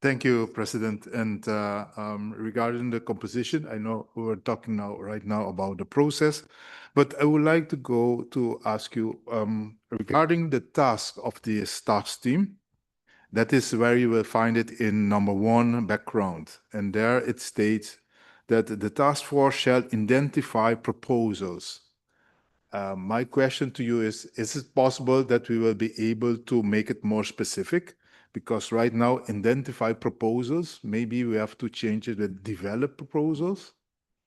Thank you, President. And regarding the composition, I know we're talking right now about the process, but I would like to go to ask you regarding the task of the staff team. That is where you will find it in number 1, background. And there it states that the task force shall identify proposals. My question to you is it possible that we will be able to make it more specific? Because right now, identify proposals, maybe we have to change it with develop proposals,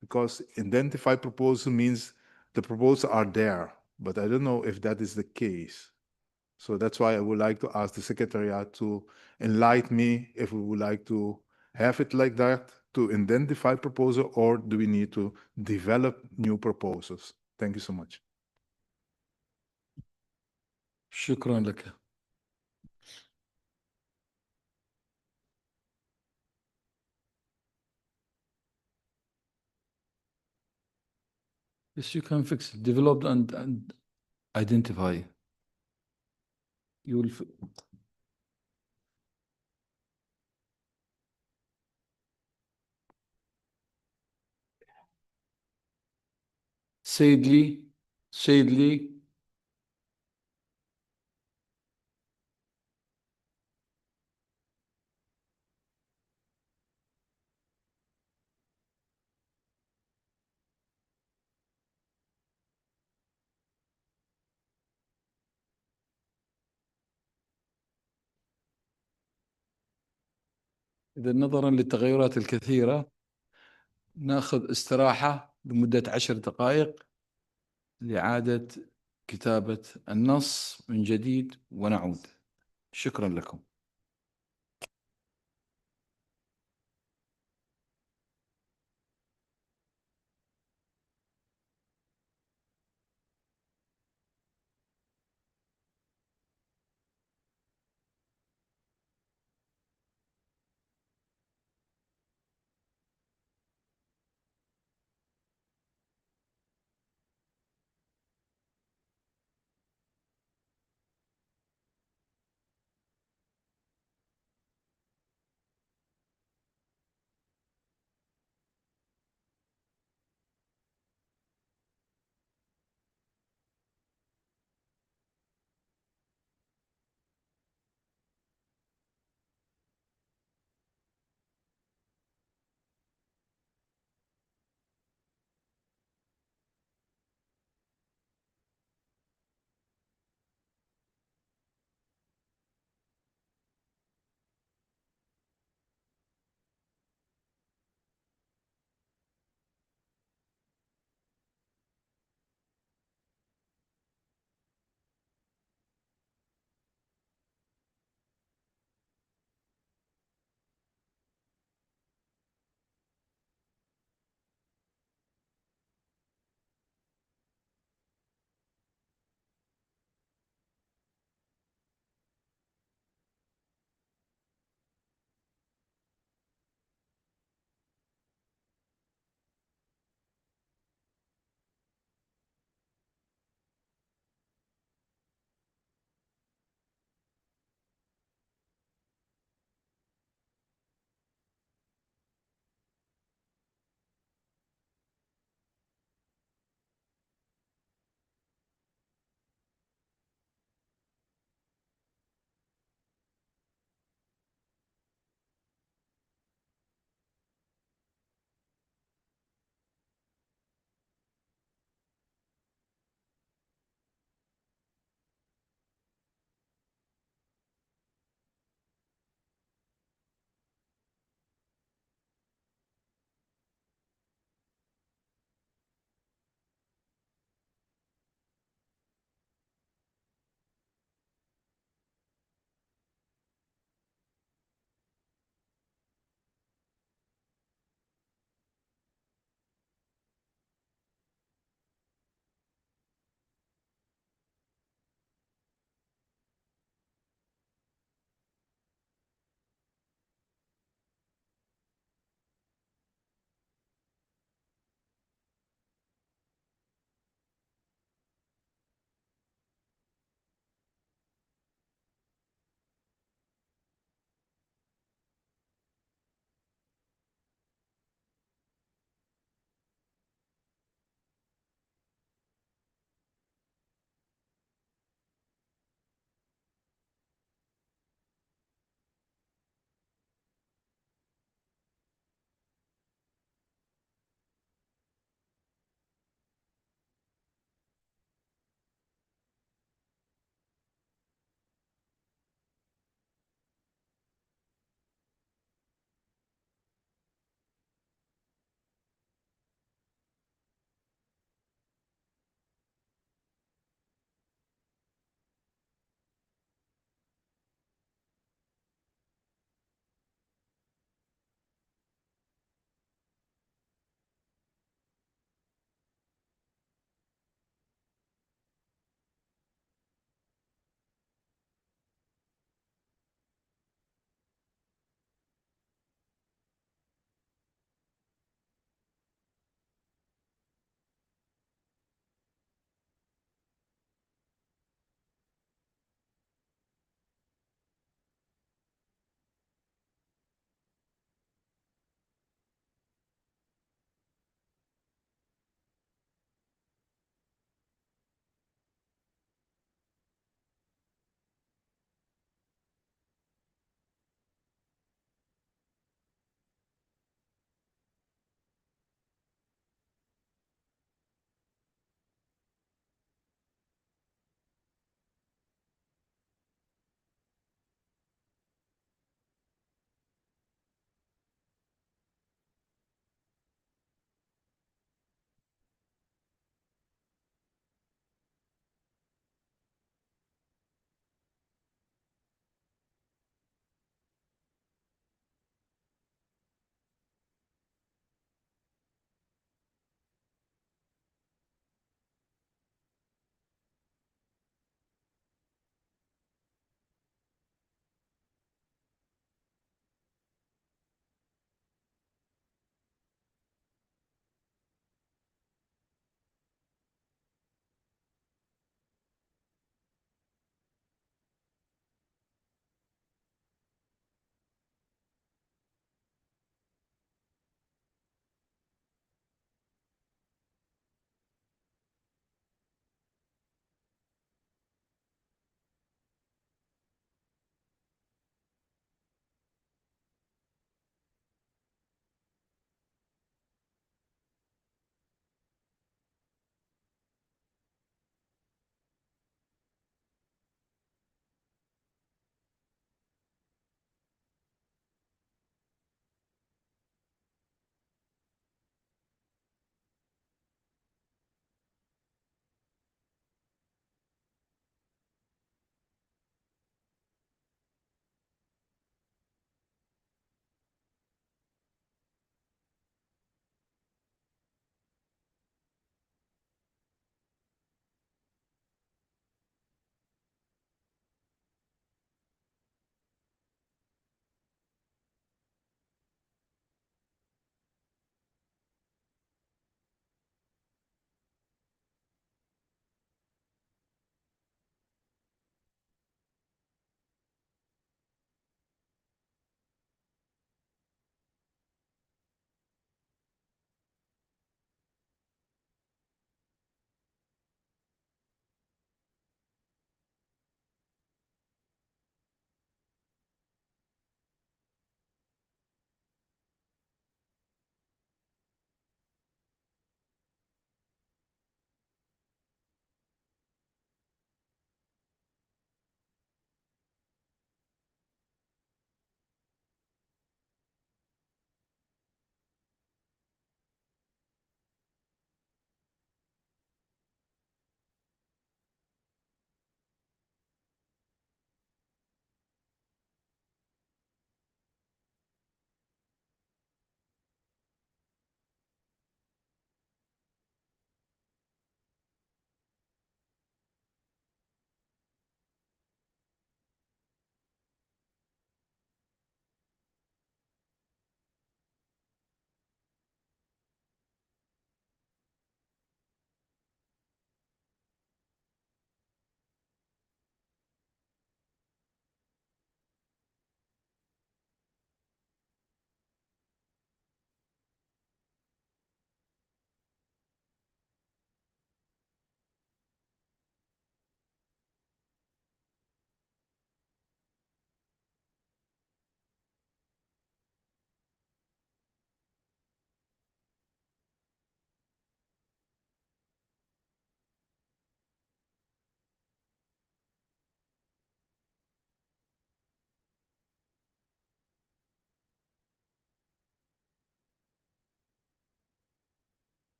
because identify proposal means the proposals are there, but I don't know if that is the case. So that's why I would like to ask the Secretariat to enlighten me if we would like to have it like that, to identify proposal, or do we need to develop new proposals? Thank you so much. شكرا لك. Yes, you can fix it. Develop and identify. You will. سيدلي إذا نظرا للتغيرات الكثيرة ناخذ استراحة لمدة 10 دقائق لإعادة كتابة النص من جديد ونعود. شكرا لكم.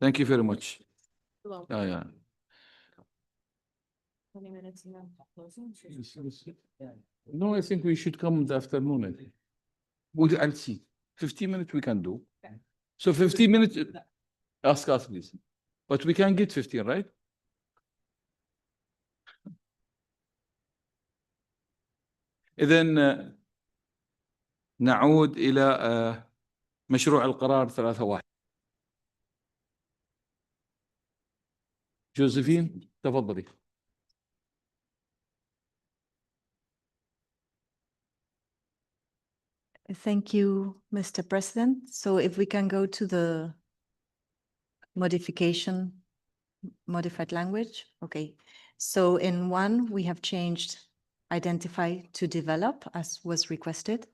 Thank you very much. Yeah. 20 minutes and then closing. No, I think we should come in the afternoon. I think. I'll see. 15 minutes we can do. So 15 minutes, ask us please. But we can get 15, right? إذن نعود إلى مشروع القرار 3-1. جوزيفين تفضلي. Thank you, Mr. President. So if we can go to the modified language. Okay. So in 1, we have changed identify to develop as was requested.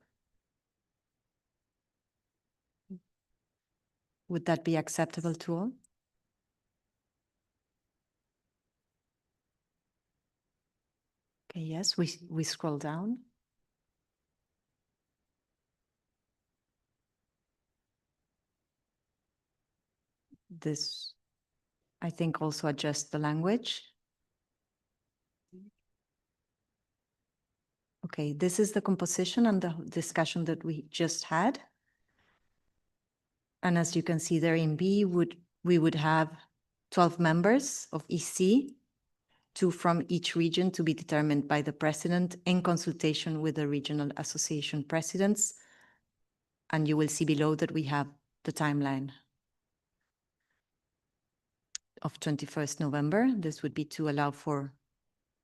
Would that be acceptable to all? Okay, yes, we scroll down. This, I think, also adjusts the language. Okay, this is the composition and the discussion that we just had. And as you can see there in B, we would have 12 members of EC, 2 from each region to be determined by the president in consultation with the regional association presidents. And you will see below that we have the timeline of 21st November. This would be to allow for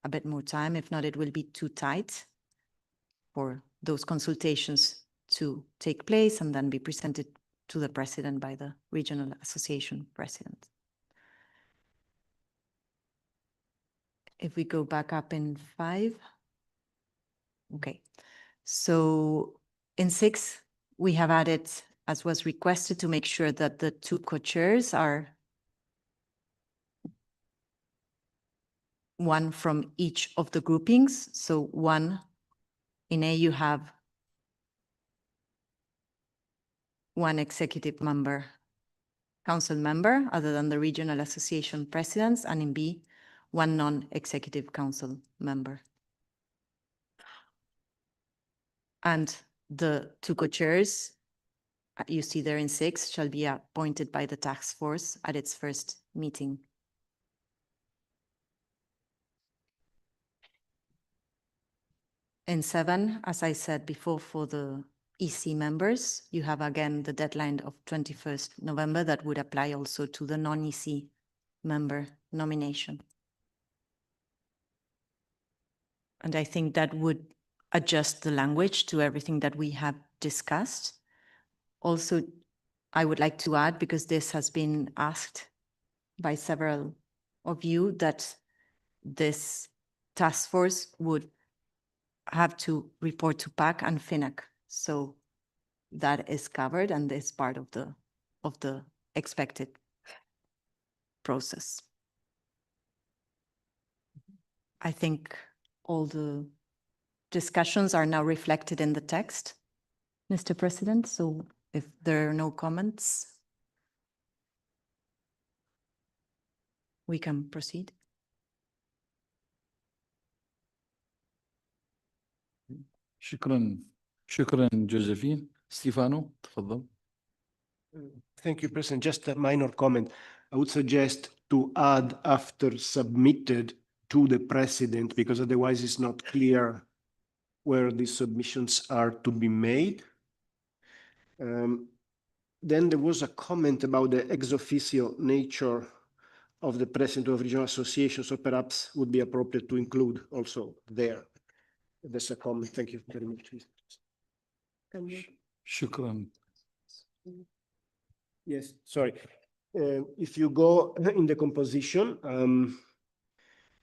a bit more time. If not, it will be too tight for those consultations to take place and then be presented to the president by the regional association president. If we go back up in 5, okay. So in 6, we have added, as was requested, to make sure that the 2 co-chairs are one from each of the groupings. So 1 in A, you have 1 executive member, council member, other than the regional association presidents, and in B, 1 non-executive council member. And the 2 co-chairs you see there in 6 shall be appointed by the task force at its first meeting. In 7, as I said before, for the EC members, you have again the deadline of 21st November that would apply also to the non-EC member nomination. And I think that would adjust the language to everything that we have discussed. Also, I would like to add, because this has been asked by several of you, that this task force would have to report to PAC and FINAC. So that is covered and is part of the expected process. I think all the discussions are now reflected in the text, Mr. President. So if there are no comments, we can proceed. شكرا جوزيفين. ستيفانو تفضل. Thank you, President. Just a minor comment. I would suggest to add after submitted to the President, because otherwise it's not clear where these submissions are to be made. Then there was a comment about the ex officio nature of the President of Regional Association, so perhaps would be appropriate to include also there. That's a comment. Thank you very much. شكرا. Yes, sorry. If you go in the composition,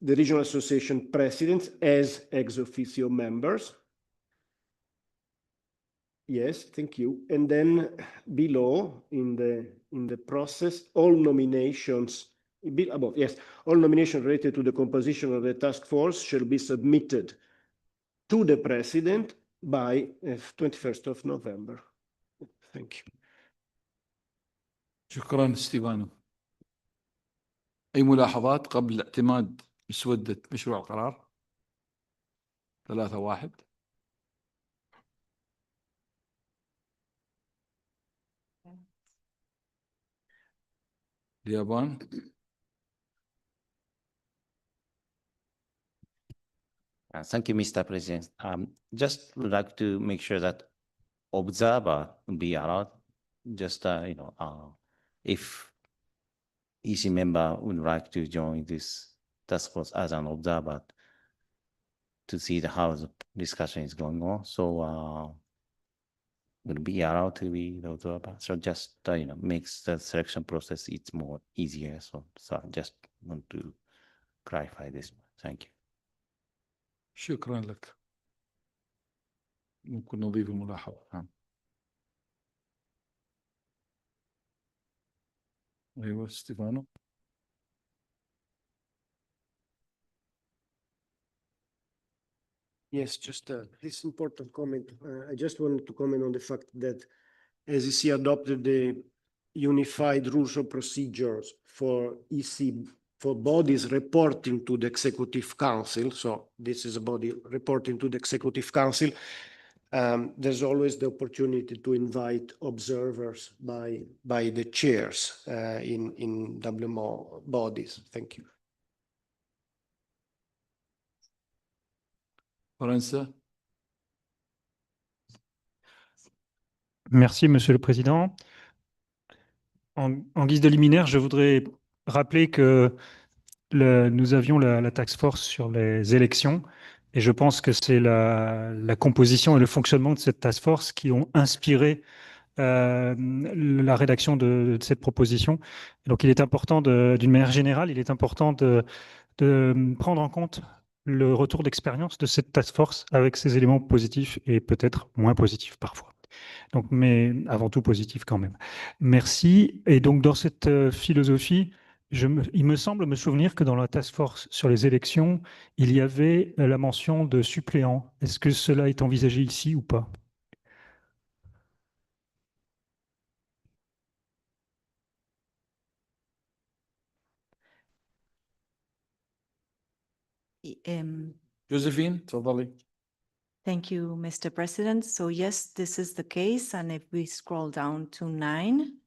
the regional association presidents as ex officio members. Yes, thank you. And then below in the process, all nominations above, yes, all nominations related to the composition of the task force shall be submitted to the president by 21st of November. Thank you. شكرا ستيفانو. أي ملاحظات قبل اعتماد مسودة مشروع القرار؟ 3-1. اليابان. Thank you, Mr. President. Just would like to make sure that observer will be allowed. Just, if EC member would like to join this task force as an observer to see how the discussion is going on. So, will be allowed to be the observer. So just, makes the selection process it's more easier. So I just want to clarify this. Thank you. شكرا لك. ممكن نضيف ملاحظة. أيوة ستيفانو. Yes, just this important comment. I just wanted to comment on the fact that SEC adopted the unified rules of procedures for EC for bodies reporting to the Executive Council. So this is a body reporting to the Executive Council. There's always the opportunity to invite observers by the chairs in WMO bodies. Thank you. فرنسا. Merci, Monsieur le Président. En guise de liminaire, je voudrais rappeler que nous avions la task force sur les élections et je pense que c'est la composition et le fonctionnement de cette task force qui ont inspiré la rédaction de cette proposition. Donc, il est important, d'une manière générale, il est important de prendre en compte le retour d'expérience de cette task force avec ses éléments positifs et peut-être moins positifs parfois. Donc, mais avant tout positif quand même. Merci. Et donc, dans cette philosophie, il me semble me souvenir que dans la task force sur les élections, il y avait la mention de suppléants. Est-ce que cela est envisagé ici ou pas? Josephine, تفضلي. Thank you, Mr. President. So yes, this is the case. And if we scroll down to 9.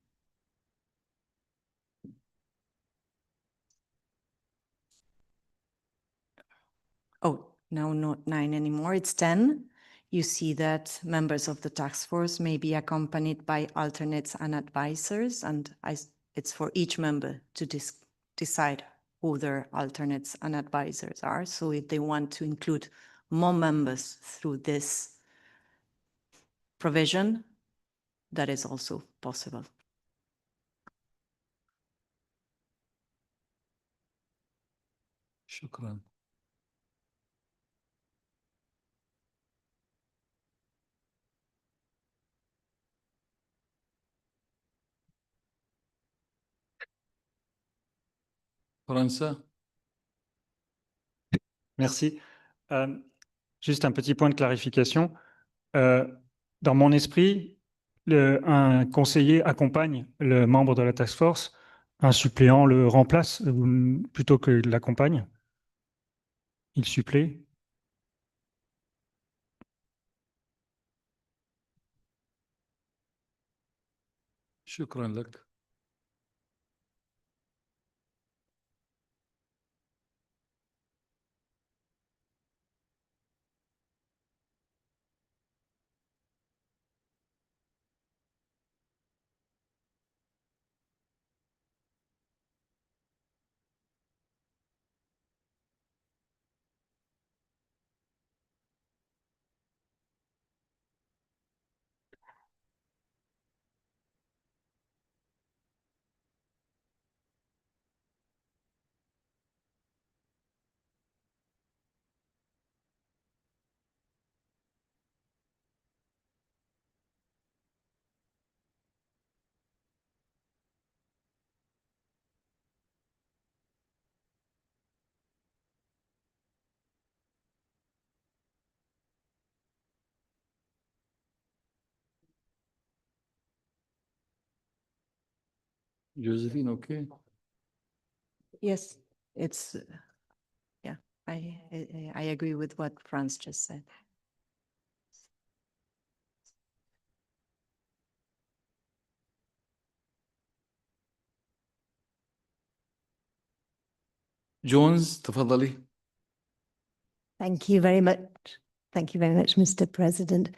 Oh, no, not 9 anymore. It's 10. You see that members of the task force may be accompanied by alternates and advisors, and it's for each member to decide who their alternates and advisors are. So if they want to include more members through this provision, that is also possible. شكرا. فرنسا. Merci. Juste un petit point de clarification. Dans mon esprit, un conseiller accompagne le membre de la task force, un suppléant le remplace plutôt que l'accompagne. Il supplée. شكرا لك. Josephine, OK. Yes, it's, yeah, I agree with what Franz just said. جونز تفضلي. Thank you very much. Thank you very much, Mr. President.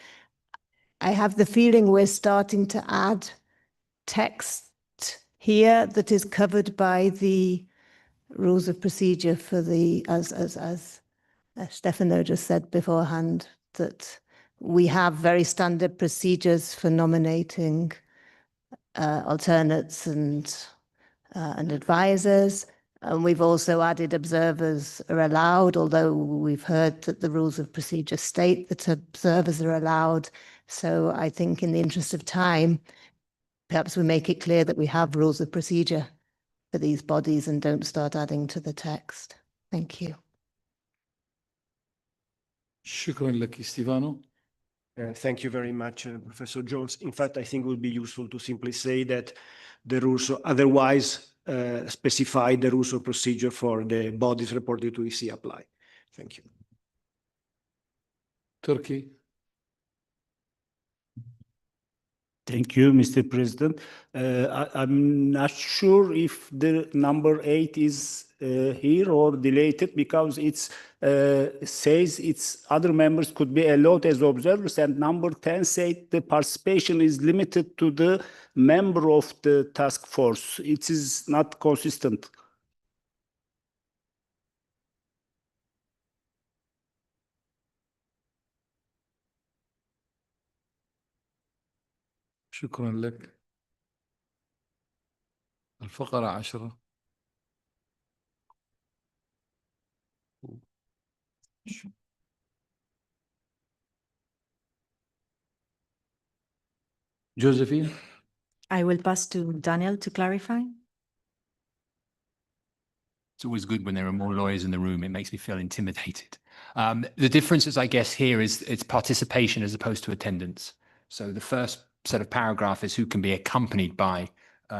I have the feeling we're starting to add text here that is covered by the rules of procedure for the, as Stefano just said beforehand, that we have very standard procedures for nominating alternates and advisors. And we've also added observers are allowed, although we've heard that the rules of procedure state that observers are allowed. So I think in the interest of time, perhaps we make it clear that we have rules of procedure for these bodies and don't start adding to the text. Thank you. شكرا لك ستيفانو. Thank you very much, Professor Jones. In fact, I think it would be useful to simply say that the rules otherwise specify the rules of procedure for the bodies reported to EC apply. Thank you. Turkey. Thank you, Mr. President. I'm not sure if the number 8 is here or deleted because it says it's other members could be allowed as observers, and number 10 said the participation is limited to the member of the task force. It is not consistent. شكرا لك. الفقرة 10. Josephine. I will pass to Daniel to clarify. It's always good when there are more lawyers in the room. It makes me feel intimidated. The differences, I guess, here is it's participation as opposed to attendance. So the first set of paragraph is who can be accompanied by,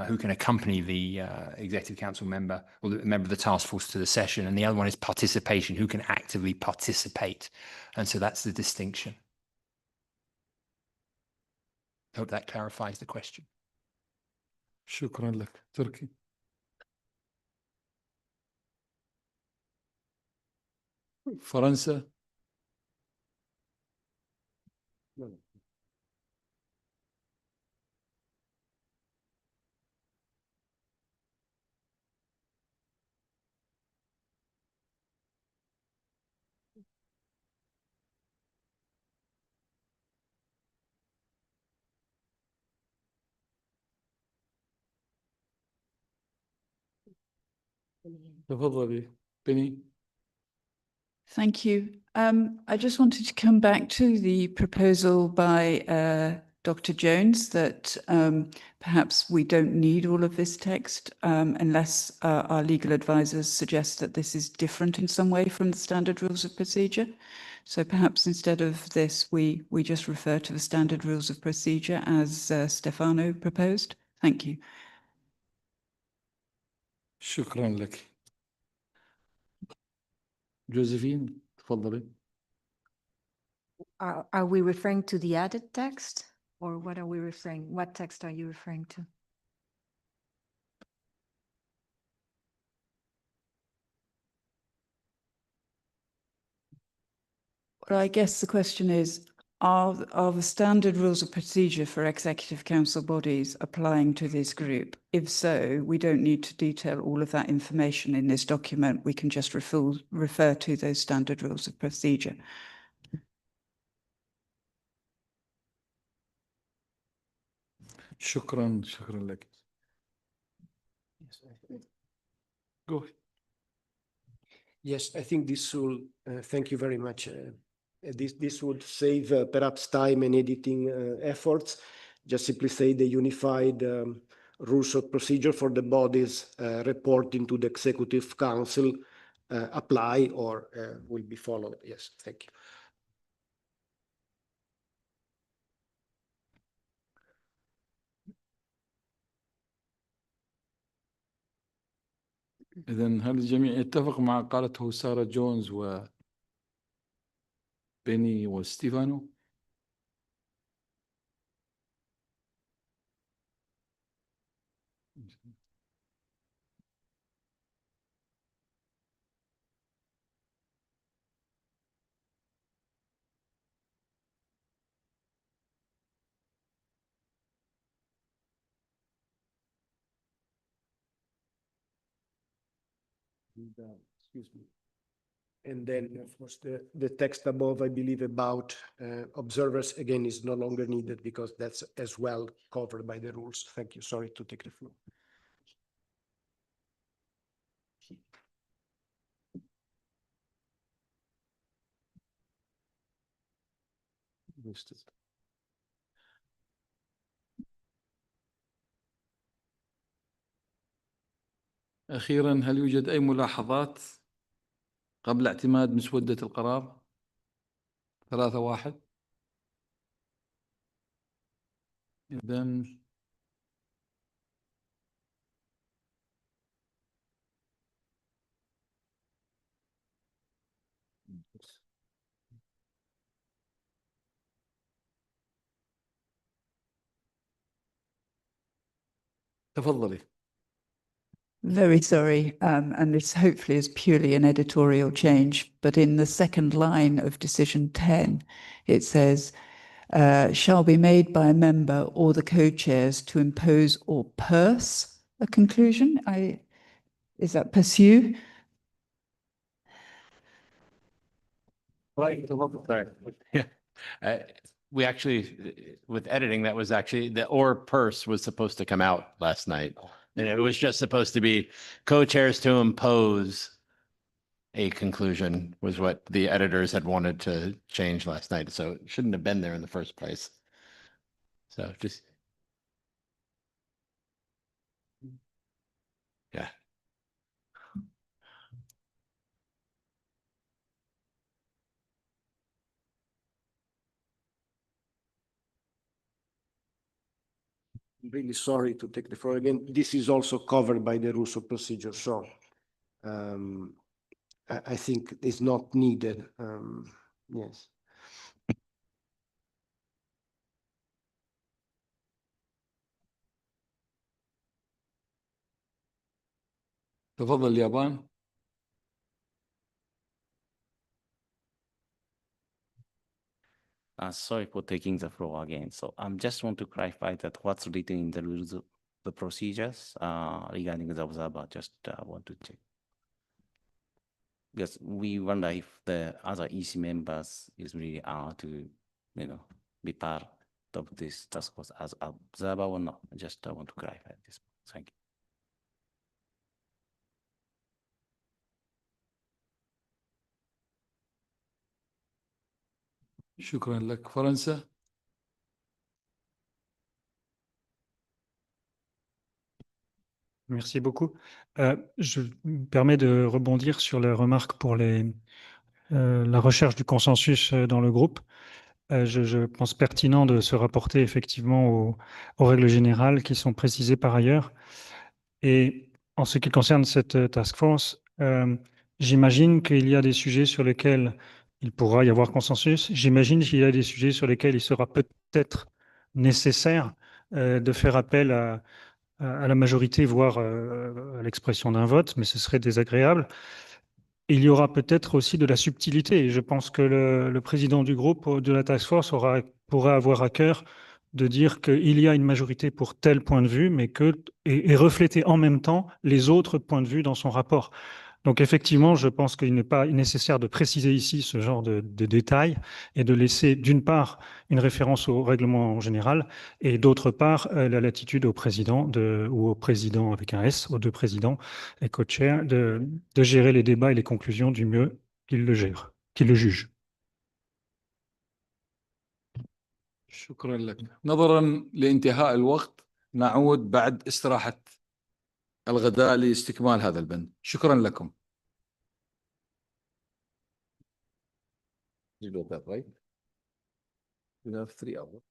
who can accompany the executive council member or the member of the task force to the session. And the other one is participation, who can actively participate. And so that's the distinction. I hope that clarifies the question. شكرا لك. تركي. فرنسا. تفضلي بني. Thank you. I just wanted to come back to the proposal by Dr. Jones that perhaps we don't need all of this text unless our legal advisors suggest that this is different in some way from the standard rules of procedure. So perhaps instead of this, we just refer to the standard rules of procedure as Stefano proposed. Thank you. شكرا لك. جوزيفين تفضلي. Are we referring to the added text or what are we referring? What text are you referring to? Well, I guess the question is, are the standard rules of procedure for executive council bodies applying to this group? If so, we don't need to detail all of that information in this document. We can just refer to those standard rules of procedure. شكرا لك. Go ahead. Yes, I think this will, thank you very much. This would save perhaps time and editing efforts. Just simply say the unified rules of procedure for the bodies reporting to the Executive Council apply or will be followed. Yes, thank you. إذن هل الجميع يتفق مع قالته سارة جونز وبيني وستيفانو؟ Excuse me. And then, of course, the text above, I believe, about observers, again, is no longer needed because that's as well covered by the rules. Thank you. Sorry to take the floor. أخيرا، هل يوجد أي ملاحظات قبل اعتماد مسودة القرار؟ 3-1. إذن تفضلي. Very sorry, and this hopefully is purely an editorial change, but in the second line of decision 10, it says, shall be made by a member or the co-chairs to impose or purse a conclusion. Is that pursue? Right. Yeah. We actually, with editing, that was actually, the or purse was supposed to come out last night. And it was just supposed to be co-chairs to impose a conclusion was what the editors had wanted to change last night. So it shouldn't have been there in the first place. So just, yeah. I'm really sorry to take the floor again. This is also covered by the rules of procedure, so I think it's not needed. Yes. تفضل اليابان. Sorry for taking the floor again. So I just want to clarify that what's written in the rules of the procedures regarding the observer, just want to check. Because we wonder if the other EC members is really to, be part of this task force as observer or not. I just want to clarify this. Thank you. شكرا لك. فرنسا. Merci beaucoup. Je me permets de rebondir sur les remarques pour la recherche du consensus dans le groupe. Je pense pertinent de se rapporter effectivement aux règles générales qui sont précisées par ailleurs. Et en ce qui concerne cette task force, j'imagine qu'il y a des sujets sur lesquels il pourra y avoir consensus. J'imagine qu'il y a des sujets sur lesquels il sera peut-être nécessaire de faire appel à la majorité, voire à l'expression d'un vote, mais ce serait désagréable. Il y aura peut-être aussi de la subtilité. Et je pense que le président du groupe de la task force pourra avoir à cœur de dire qu'il y a une majorité pour tel point de vue, mais et refléter en même temps les autres points de vue dans son rapport. Donc effectivement, je pense qu'il n'est pas nécessaire de préciser ici ce genre de détails et de laisser d'une part une référence au règlement en général et d'autre part la latitude au président ou au président avec un S, aux deux présidents et co-chair de gérer les débats et les conclusions du mieux qu'ils le gèrent, qu'ils le jugent. شكرا لك. نظرا لانتهاء الوقت نعود بعد استراحة الغداء لاستكمال هذا البند. شكرا لكم. You got that right? You have 3 hours.